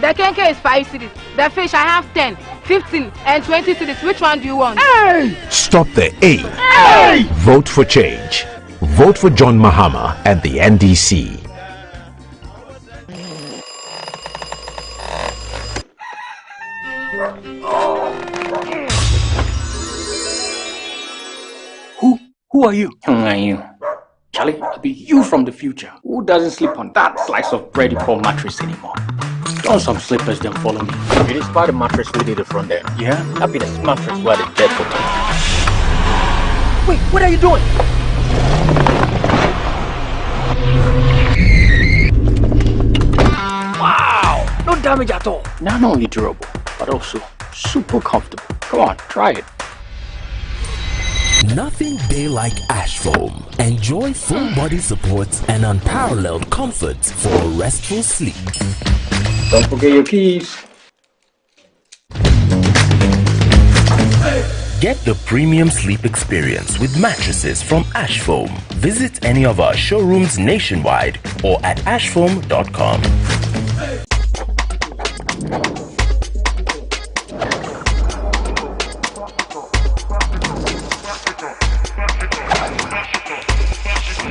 The kenke is 5 cedis. The fish I have 10, 15, and 20 cedis. Which one do you want? Hey! Stop the A. Hey! Vote for change. Vote for John Mahama and the NDC. Who are you? Who are you? Charlie, I'll be you from the future. Who doesn't sleep on that slice of bready poor mattress anymore? Don some slippers, then follow me. It is part of the mattress we did the front there. Yeah? That be the mattress where the dead for. Wait, what are you doing? Wow! No damage at all. Not only durable, but also super comfortable. Come on, try it. Nothing day like Ash Foam. Enjoy full body support and unparalleled comfort for a restful sleep. Don't forget your keys. Get the premium sleep experience with mattresses from Ash Foam. Visit any of our showrooms nationwide or at ashfoam.com.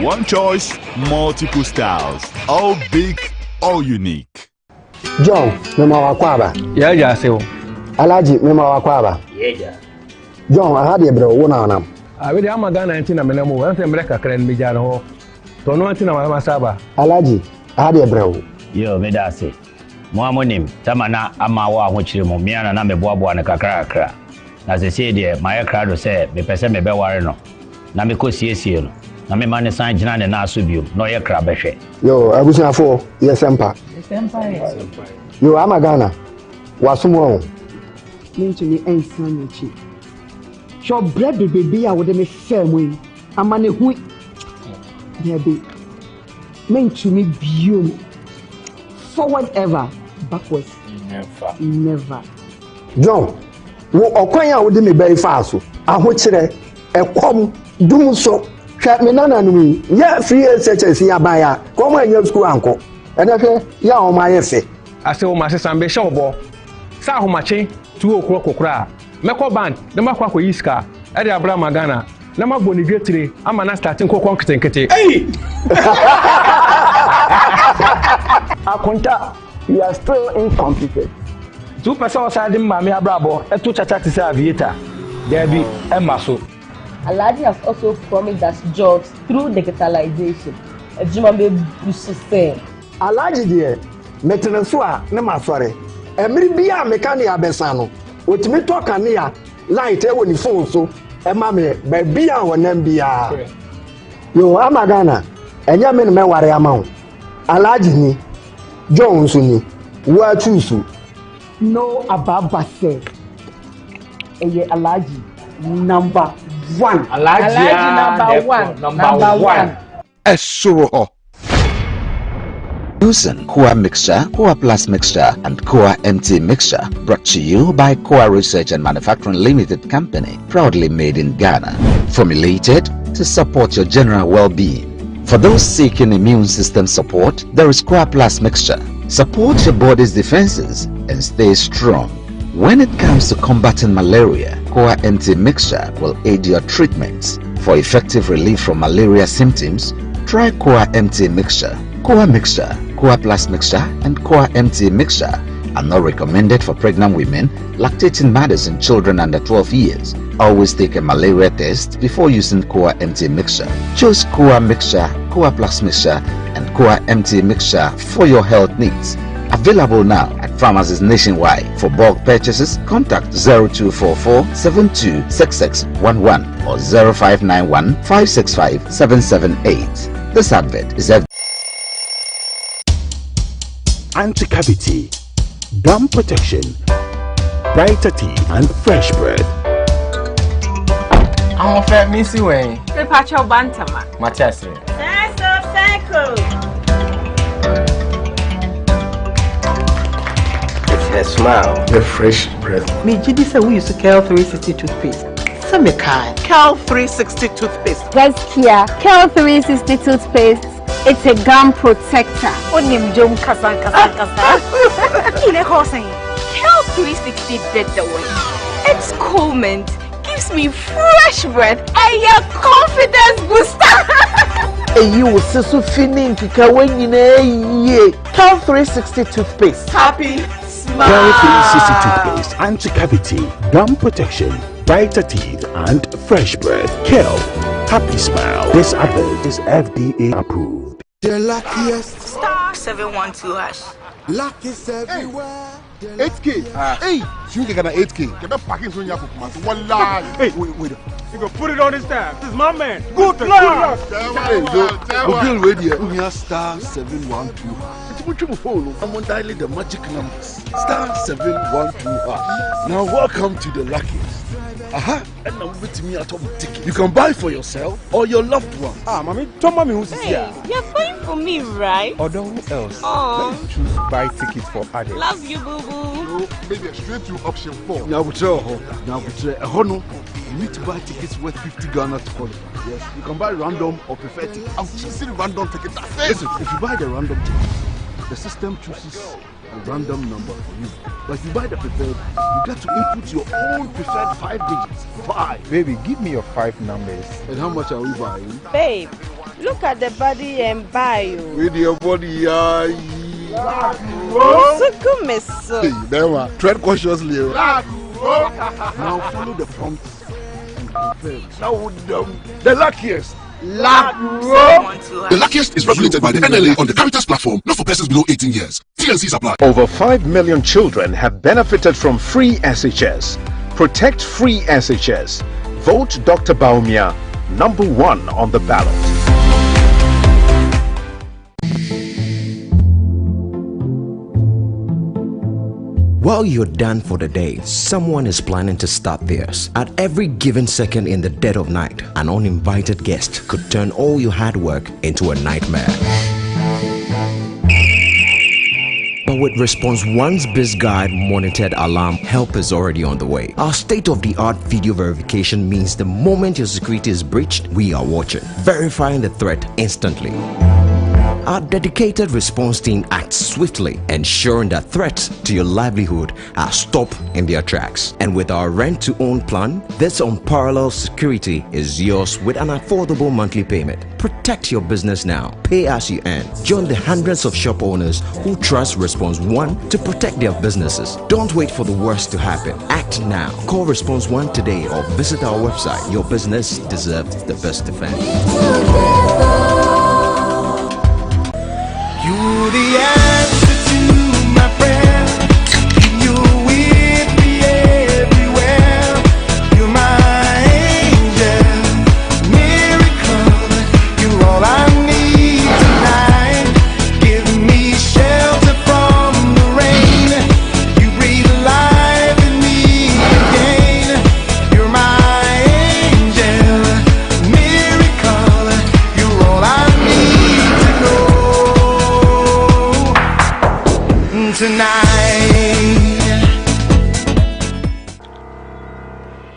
One choice, multiple styles. All big, all unique. John, Mema Wakwaba. Yeah, so. Alaji, Mema Wakwaba. Yeah. John, I had a bro, one on them. I really am a gun and Tina Menamo, and America can be Jano. Don't know anything about Masaba. Alaji, I had a bro. Yo, Medasi. Mwamonim, Tamana Amawa, which you Mumiana and Bobo and a Kakara. As I say, dear, my crowd say, me pese me be wareno. Na me ko siesie no. Na me man san gina ne na asobio. No ye kra behwe. Yo, abusia fo, yes empa. Yes empa. Yo, ama Ghana. Wasumo. Mentumi ensan nchi. Sho bread baby a wo de me fam ama ne hu. Baby. Mentumi bio. Forward ever, backwards never. John, wo okwan a wo de me bai fa so. Ahokyere, ekom, dum so. Hwa me nana no yi. Ya free SHS ya ba ya. Kom anya school anko. Eneke ya o ma ye fe. Ase o ma se sambe sha obo. Sa ahomache 2 o'clock kokra. Meko band, na makwa ko yiska. E de abra magana. Na magbo ni dwetire ama na starting kokon ketenkete. Hey! Akonta, you are still incompetent. 2% side mami abrabo, e to chacha to say aviator. There be emaso. Alaji has also promised us jobs through digitalization. Ejumambe busise. Alaji dear, metene so a na masore. Emiri bia mekani abesa no. Otimi to kanea light e woni phone so. E ma me ba bia wonam bia. Yo amagana. Enya me me ware amawo. Alaji ni Jones ni wa chusu. No ababa say. Eye Alaji number 1. Alaji number 1. Number 1. Esuro. Using Koa Mixture, Koa Plus Mixture, and Koa MT Mixture, brought to you by Koa Research and Manufacturing Limited Company, proudly made in Ghana. Formulated to support your general well-being. For those seeking immune system support, there is Koa Plus Mixture. Support your body's defenses and stay strong. When it comes to combating malaria, Koa MT Mixture will aid your treatments. For effective relief from malaria symptoms, try Koa MT Mixture. Koa Mixture, Koa Plus Mixture, and Koa MT Mixture are not recommended for pregnant women, lactating mothers, and children under 12 years. Always take a malaria test before using Koa MT Mixture. Choose Koa Mixture, Koa Plus Mixture, and Koa MT Mixture for your health needs. Available now at pharmacies nationwide. For bulk purchases, contact 0244 726611 or 0591 565 778. This advert is anti-cavity, gum protection, brighter teeth, and fresh bread. I'm a fair missy way. The patch of Bantama. Matassa. It's her smile. The fresh breath. Me, Judy said we used to Cal 360 toothpaste. Some kind. Cal 360 toothpaste. That's Kia. Cal 360 toothpaste. It's a gum protector. Onim Jom Kasan. Kile Hossein. Cal 360 did the way. It's cool mint. Gives me fresh breath and your confidence booster. And you will see so feeling Cal 360 toothpaste. Happy smile. Cal 360 toothpaste, anti-cavity, gum protection, brighter teeth, and fresh breath. Cal, happy smile. This advert is FDA approved. The luckiest. Star 712 hash. Luck is everywhere. 8K. Hey, you can get 8K. Get a packing from your command. One line. Hey, wait. You can put it on his tab. This is my man. Good luck. Hey, Bill Radio. We are star 712. It's what you follow. I'm on dialing the magic numbers. Star 712. Now welcome to the luckiest. And now with me at home ticket. You can buy for yourself or your loved one. Mommy, tell mommy who's here. You're buying for me, right? Or who else? Oh. Let me choose buy tickets for others. Love you, boo boo. No, maybe straight to option 4. Now we try you need to buy tickets worth 50 Ghana to qualify. Yes, you can buy random or prefer tickets. I'm choosing random tickets. Listen, if you buy the random ticket, the system chooses a random number for you. But if you buy the preferred, you get to input your own preferred 5 digits. 5. Baby, give me your 5 numbers. And how much are we buying? Babe, look at the body and buy you. With your body, Hey, Bewa, tread cautiously. Now follow the prompts and confirm. Now the luckiest. The Luckiest is regulated by the NLA on the Caritas platform, not for persons below 18 years. TNCs apply. Over 5 million children have benefited from free SHS. Protect free SHS. Vote Dr. Baumia #1 on the ballot. While you're done for the day, someone is planning to start theirs. At every given second in the dead of night, an uninvited guest could turn all your hard work into a nightmare. But with Response 1's BizGuide monitored alarm, help is already on the way. Our state-of-the-art video verification means the moment your security is breached, we are watching, verifying the threat instantly. Our dedicated response team acts swiftly, ensuring that threats to your livelihood are stopped in their tracks. And with our rent-to-own plan, this unparalleled security is yours with an affordable monthly payment. Protect your business now. Pay as you earn. Join the hundreds of shop owners who trust Response 1 to protect their businesses. Don't wait for the worst to happen. Act now. Call Response 1 today or visit our website. Your business deserves the best defense. You the answer to my prayer. You with me everywhere. You're my angel, miracle. You're all I need tonight. Give me shelter from the rain. You breathe life in me again. You're my angel, miracle. You're all I need to know.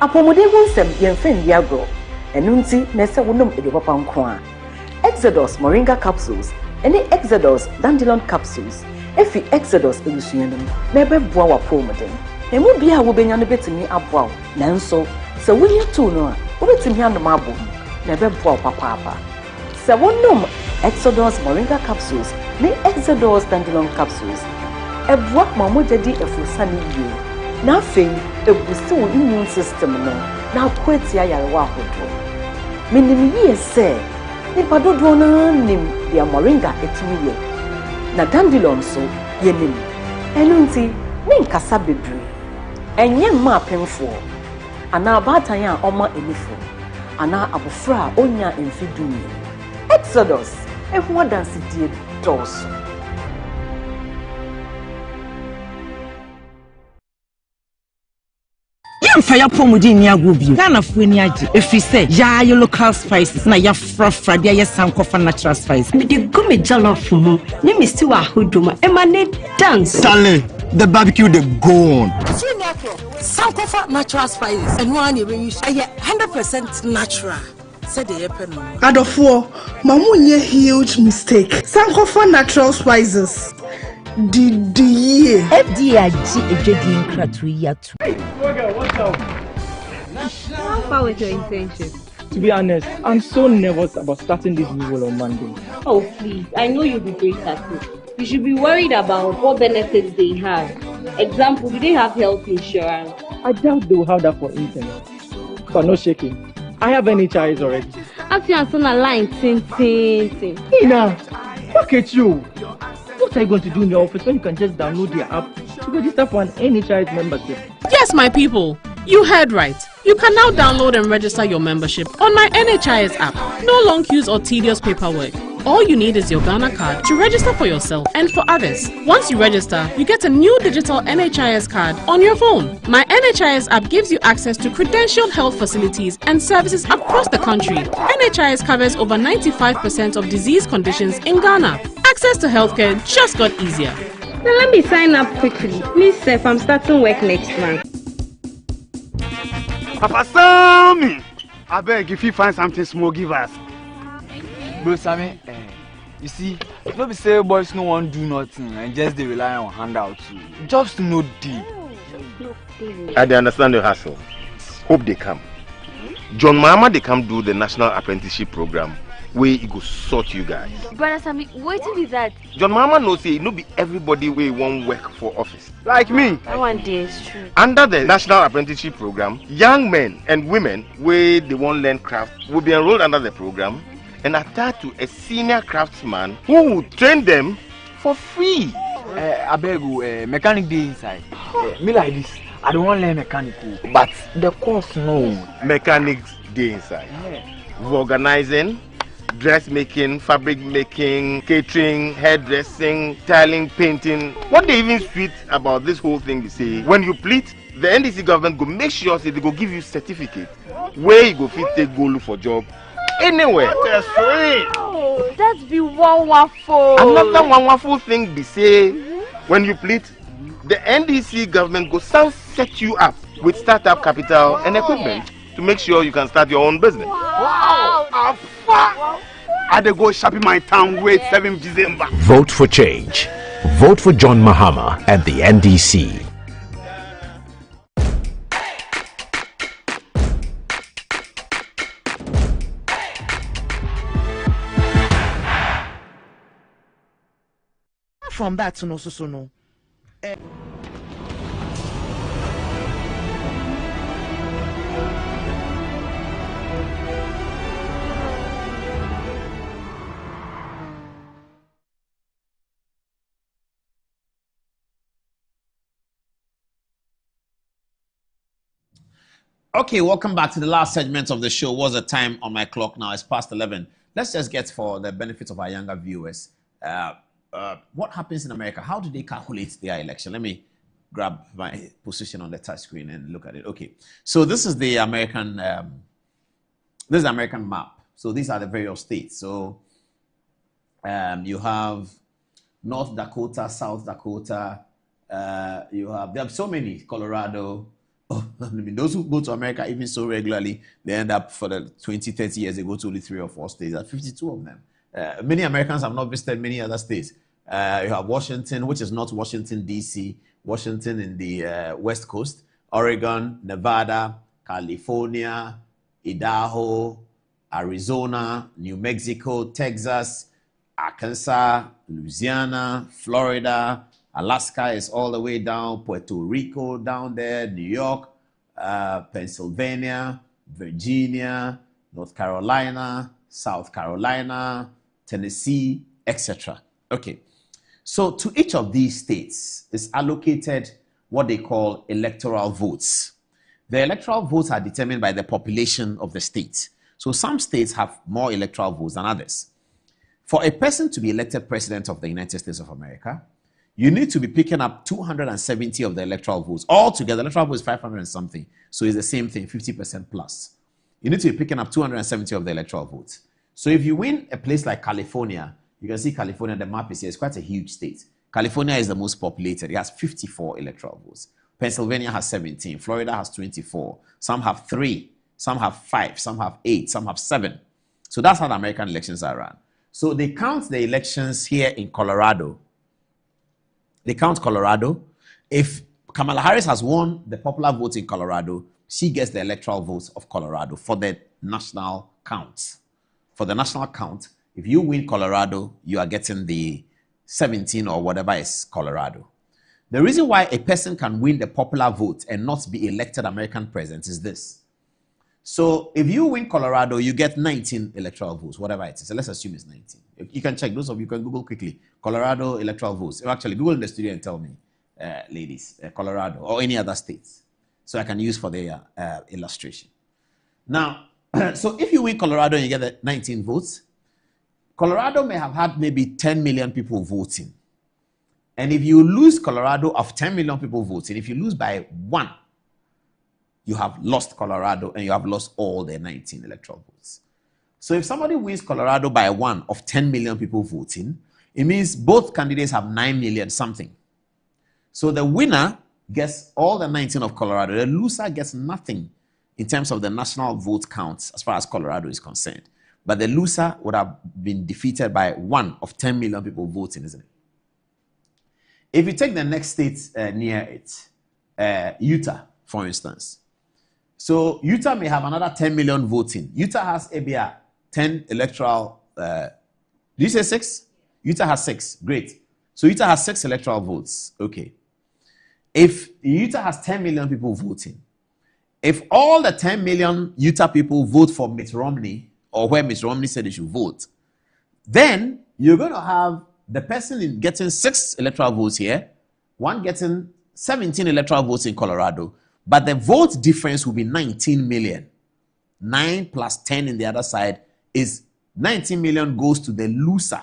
Apomode wonsem yemfen diagro enunti nese wonom edopapa nko a Exodus moringa capsules ene Exodus dandelion capsules efi Exodus ebusuyenum na ebeboa wapomode emu bia wo benya no betimi aboa nanso se wonya to no a wo betimi anom abo na ebeboa papa se wonom Exodus moringa capsules ne Exodus dandelion capsules ebua mamoja di efusani yie na afei ebusi wo immune system no na kweti ayarewa ahodo minim yie se nipa dodo na nim dia moringa etumi ye na dandelion so ye nim enu nti ne nkasa bebre enye ma apemfo ana abatan a oma enifo ana abofra onya emfidu Exodus ehu adansi die dos. Fire pomudi ni agobi Ghana fueni age efise ya your local spices na ya frafra dia ya sankofa natural spice me de go me jollof mu ni me still ahodoma emane dance Stanley the barbecue the go on sankofa natural spices and one you use 100% natural said the epeno Adofo mamunye huge mistake sankofa natural spices the FDA ejedi nkratu yatu. How far with your intention? To be honest, I'm so nervous about starting this new role on Monday. Oh please, I know you'll be great at it. You should be worried about what benefits they have. Example, do they have health insurance? I doubt they will have that for internet. But no shaking. I have NHIS already. After you're on a line, ting. Ina, look at you. What are you going to do in your office when you can just download the app to register for an NHIS membership? Yes, my people. You heard right. You can now download and register your membership on my NHIS app. No long queues or tedious paperwork. All you need is your Ghana card to register for yourself and for others. Once you register, you get a new digital NHIS card on your phone. My NHIS app gives you access to credentialed health facilities and services across the country. NHIS covers over 95% of disease conditions in Ghana. Access to healthcare just got easier. Now let me sign up quickly. Please, Seth, I'm starting work next month. Papa Sammy, I beg if you find something small, give us. Bro Sammy, you see, don't be say boys no one do nothing and just they rely on handouts. Jobs to no deep. I understand the hassle. Hope they come. John Mama they come do the National Apprenticeship Program. way it go sort you guys. Brother Sammy, waiting be that. John Mama knows say no be everybody way won't work for office. Like me. That one day is true. Under the National Apprenticeship Program, young men and women where they won't learn craft will be enrolled under the program and attached to a senior craftsman who will train them for free. I beg you, mechanic day inside. Me like this. I don't want to learn mechanical, but the course no. Mechanics day inside. Organizing, dressmaking, fabric making, catering, hairdressing, tiling, painting. What they even sweet about this whole thing they say, when you plead, the NDC government go make sure say they go give you certificate where you go fit take go look for job anywhere. That's sweet. Oh, that's be wonderful. Another wonderful thing they say, when you plead, the NDC government go set you up with startup capital and equipment to make sure you can start your own business. Wow! I dey go shopping my town wait 7 December. Vote for change. Vote for John Mahama and the NDC. From that to no so no. Okay, welcome back to the last segment of the show. What's the time on my clock now? It's past 11. Let's just get, for the benefit of our younger viewers, what happens in America? How do they calculate their election? Let me grab my position on the touch screen and look at it. Okay, so this is the American map. So these are the various states. So you have North Dakota, South Dakota. There are so many. Colorado. Oh, I mean, those who go to America even so regularly, they end up for the 20, 30 years, they go to only 3 or 4 states. There are 52 of them. Many Americans have not visited many other states. You have Washington, which is not Washington, D.C., Washington in the West Coast, Oregon, Nevada, California, Idaho, Arizona, New Mexico, Texas, Arkansas, Louisiana, Florida, Alaska is all the way down, Puerto Rico down there, New York, Pennsylvania, Virginia, North Carolina, South Carolina, Tennessee, etc. Okay, so to each of these states is allocated what they call electoral votes. The electoral votes are determined by the population of the state. So some states have more electoral votes than others. For a person to be elected president of the United States of America, you need to be picking up 270 of the electoral votes. Altogether, electoral votes is 500 and something. So it's the same thing, 50% plus. You need to be picking up 270 of the electoral votes. So if you win a place like California, you can see California, the map is here. It's quite a huge state. California is the most populated. It has 54 electoral votes. Pennsylvania has 17. Florida has 24. Some have 3. Some have 5. Some have 8. Some have 7. So that's how the American elections are run. So they count the elections here in Colorado. They count Colorado. If Kamala Harris has won the popular vote in Colorado, she gets the electoral votes of Colorado for the national count. For the national count, if you win Colorado, you are getting the 17 or whatever is Colorado. The reason why a person can win the popular vote and not be elected American president is this. So if you win Colorado, you get 19 electoral votes, whatever it is. So let's assume it's 19. You can check. Those of you can Google quickly. Colorado electoral votes. Actually, Google in the studio and tell me, ladies, Colorado or any other states. So I can use for the illustration. Now, so if you win Colorado and you get the 19 votes, Colorado may have had maybe 10 million people voting. And if you lose Colorado of 10 million people voting, if you lose by 1, you have lost Colorado and you have lost all the 19 electoral votes. So if somebody wins Colorado by 1 of 10 million people voting, it means both candidates have 9 million something. So the winner gets all the 19 of Colorado. The loser gets nothing in terms of the national vote count as far as Colorado is concerned. But the loser would have been defeated by 1 of 10 million people voting, isn't it? If you take the next state near it, Utah, for instance. So Utah may have another 10 million voting. Utah has maybe 10 electoral Do you say 6? Utah has 6. Great. So Utah has 6 electoral votes. Okay. If Utah has 10 million people voting, if all the 10 million Utah people vote for Mitt Romney, or where Mitt Romney said they should vote, then you're going to have the person getting 6 electoral votes here, one getting 17 electoral votes in Colorado, but the vote difference will be 19 million. 9 plus 10 in the other side is 19 million goes to the loser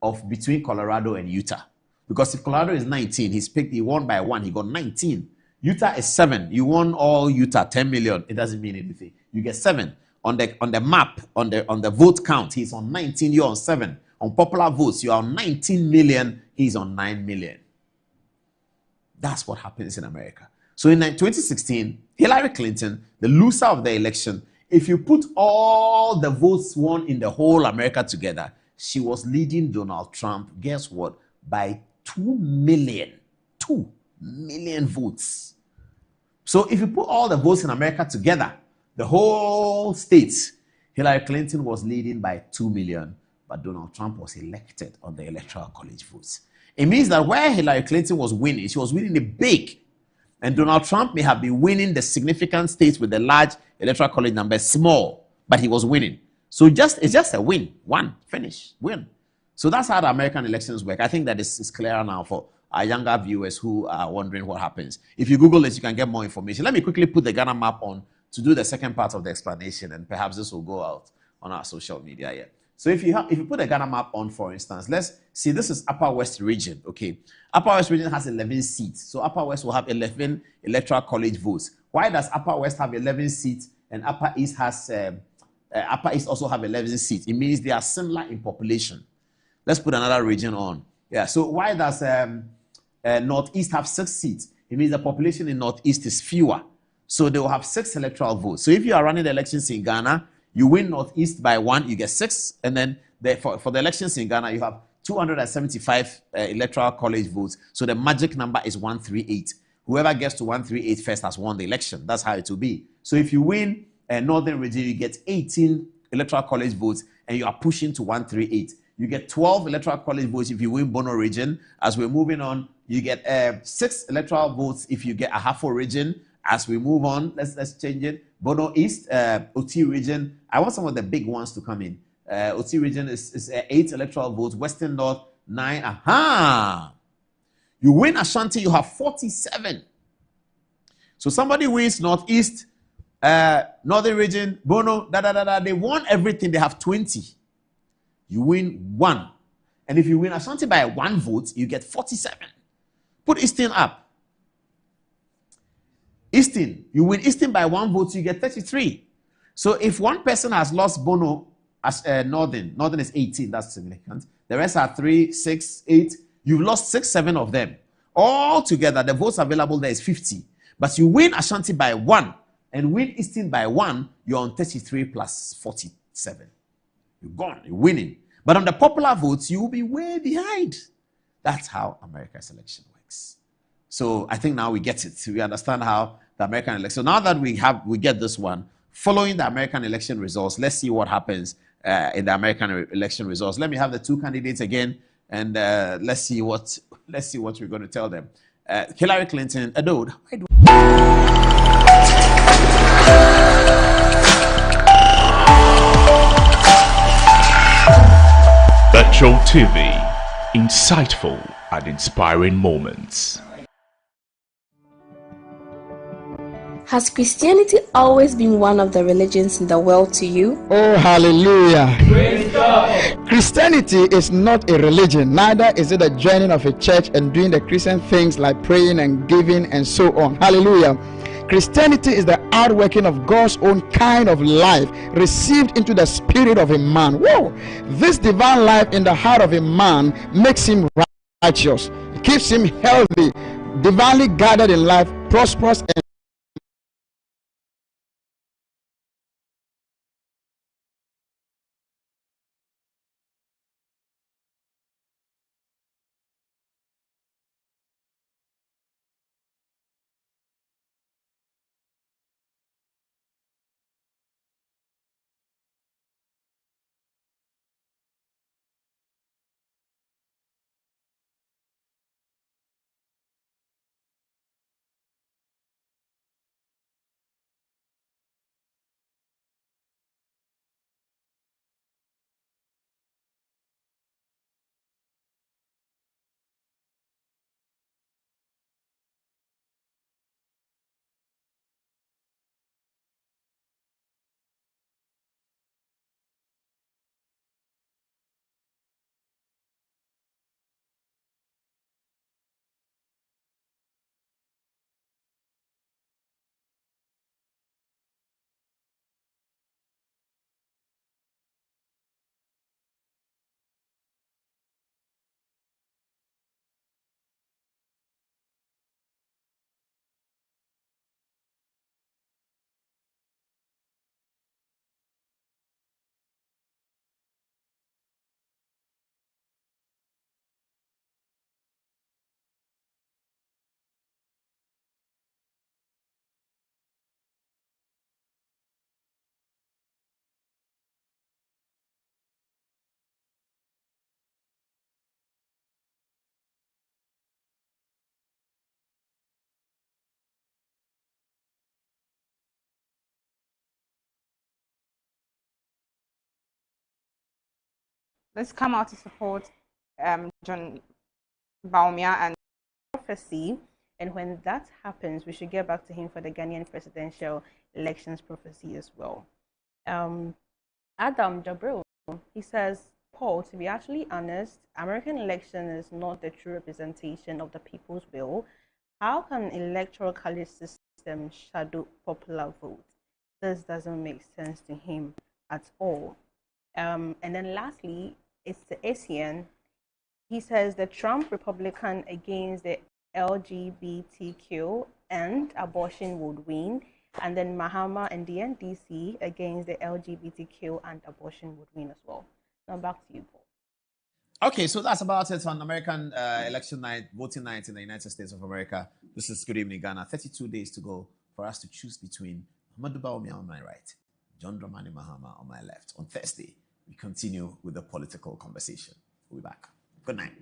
of between Colorado and Utah. Because if Colorado is 19, he won by 1, he got 19. Utah is 7. You won all Utah 10 million. It doesn't mean anything. You get 7. On the map, on the vote count, he's on 19, you're on 7. On popular votes, you're on 19 million, he's on 9 million. That's what happens in America. So in 2016, Hillary Clinton, the loser of the election, if you put all the votes won in the whole America together, she was leading Donald Trump, guess what, by 2 million. 2 million votes. So if you put all the votes in America together, the whole states, Hillary Clinton was leading by 2 million, but Donald Trump was elected on the Electoral College votes. It means that where Hillary Clinton was winning, she was winning it big. And Donald Trump may have been winning the significant states with the large Electoral College number small, but he was winning. So it's just a win. One, finish, win. So that's how the American elections work. I think that is clearer now for our younger viewers who are wondering what happens. If you Google it, you can get more information. Let me quickly put the Ghana map on to do the second part of the explanation, and perhaps this will go out on our social media here. So if you put the Ghana map on, for instance, let's see, this is Upper West region, okay? Upper West region has 11 seats. So Upper West will have 11 Electoral College votes. Why does Upper West have 11 seats and Upper East has Upper East also have 11 seats? It means they are similar in population. Let's put another region on. Yeah, so why does Northeast have 6 seats? It means the population in Northeast is fewer. So they will have 6 electoral votes. So if you are running the elections in Ghana, you win Northeast by 1, you get 6. And then for the elections in Ghana, you have 275 electoral college votes. So the magic number is 138. Whoever gets to 138 first has won the election. That's how it will be. So if you win Northern region, you get 18 electoral college votes and you are pushing to 138. You get 12 electoral college votes if you win Bono region. As we're moving on, you get 6 electoral votes if you get Ahafo region. As we move on, let's change it. Bono East, Oti region. I want some of the big ones to come in. Oti region is 8 electoral votes. Western North, 9. Aha! You win Ashanti, you have 47. So somebody wins Northeast, Northern region, Bono, They won everything. They have 20. You win 1. And if you win Ashanti by 1 vote, you get 47. Put Eastern up. Eastern, you win Eastern by 1 vote, you get 33. So if one person has lost Bono as Northern is 18, that's significant. The rest are 3, 6, 8. You've lost 6, 7 of them. All together, the votes available there is 50. But you win Ashanti by 1 and win Eastern by 1, you're on 33 plus 47. You're gone, you're winning. But on the popular votes, you will be way behind. That's how America's election works. So I think now we get it. We understand how the American election. So now that we get this one, following the American election results, let's see what happens in the American election results. Let me have the 2 candidates again, and let's see what we're going to tell them. Hillary Clinton, Adode. Electoral TV, insightful and inspiring moments. Has Christianity always been one of the religions in the world to you? Oh, hallelujah. Praise God. Christianity is not a religion, neither is it a joining of a church and doing the Christian things like praying and giving and so on. Hallelujah. Christianity is the outworking of God's own kind of life received into the spirit of a man. Whoa! This divine life in the heart of a man makes him righteous. It keeps him healthy, divinely guided in life, prosperous and let's come out to support John Baumia and prophecy. And when that happens, we should get back to him for the Ghanaian presidential elections prophecy as well. Adam Jabril, he says, Paul, to be actually honest, American election is not the true representation of the people's will. How can electoral college system shadow popular vote? This doesn't make sense to him at all. And then lastly, it's the ASEAN. He says the Trump Republican against the LGBTQ and abortion would win. And then Mahama and the NDC against the LGBTQ and abortion would win as well. Now back to you, Paul. Okay, so that's about it on American election night, voting night in the United States of America. This is Good Evening Ghana. 32 days to go for us to choose between Muhammadu Bawumia on my right, John Dramani Mahama on my left. On Thursday, we continue with the political conversation. We'll be back. Good night.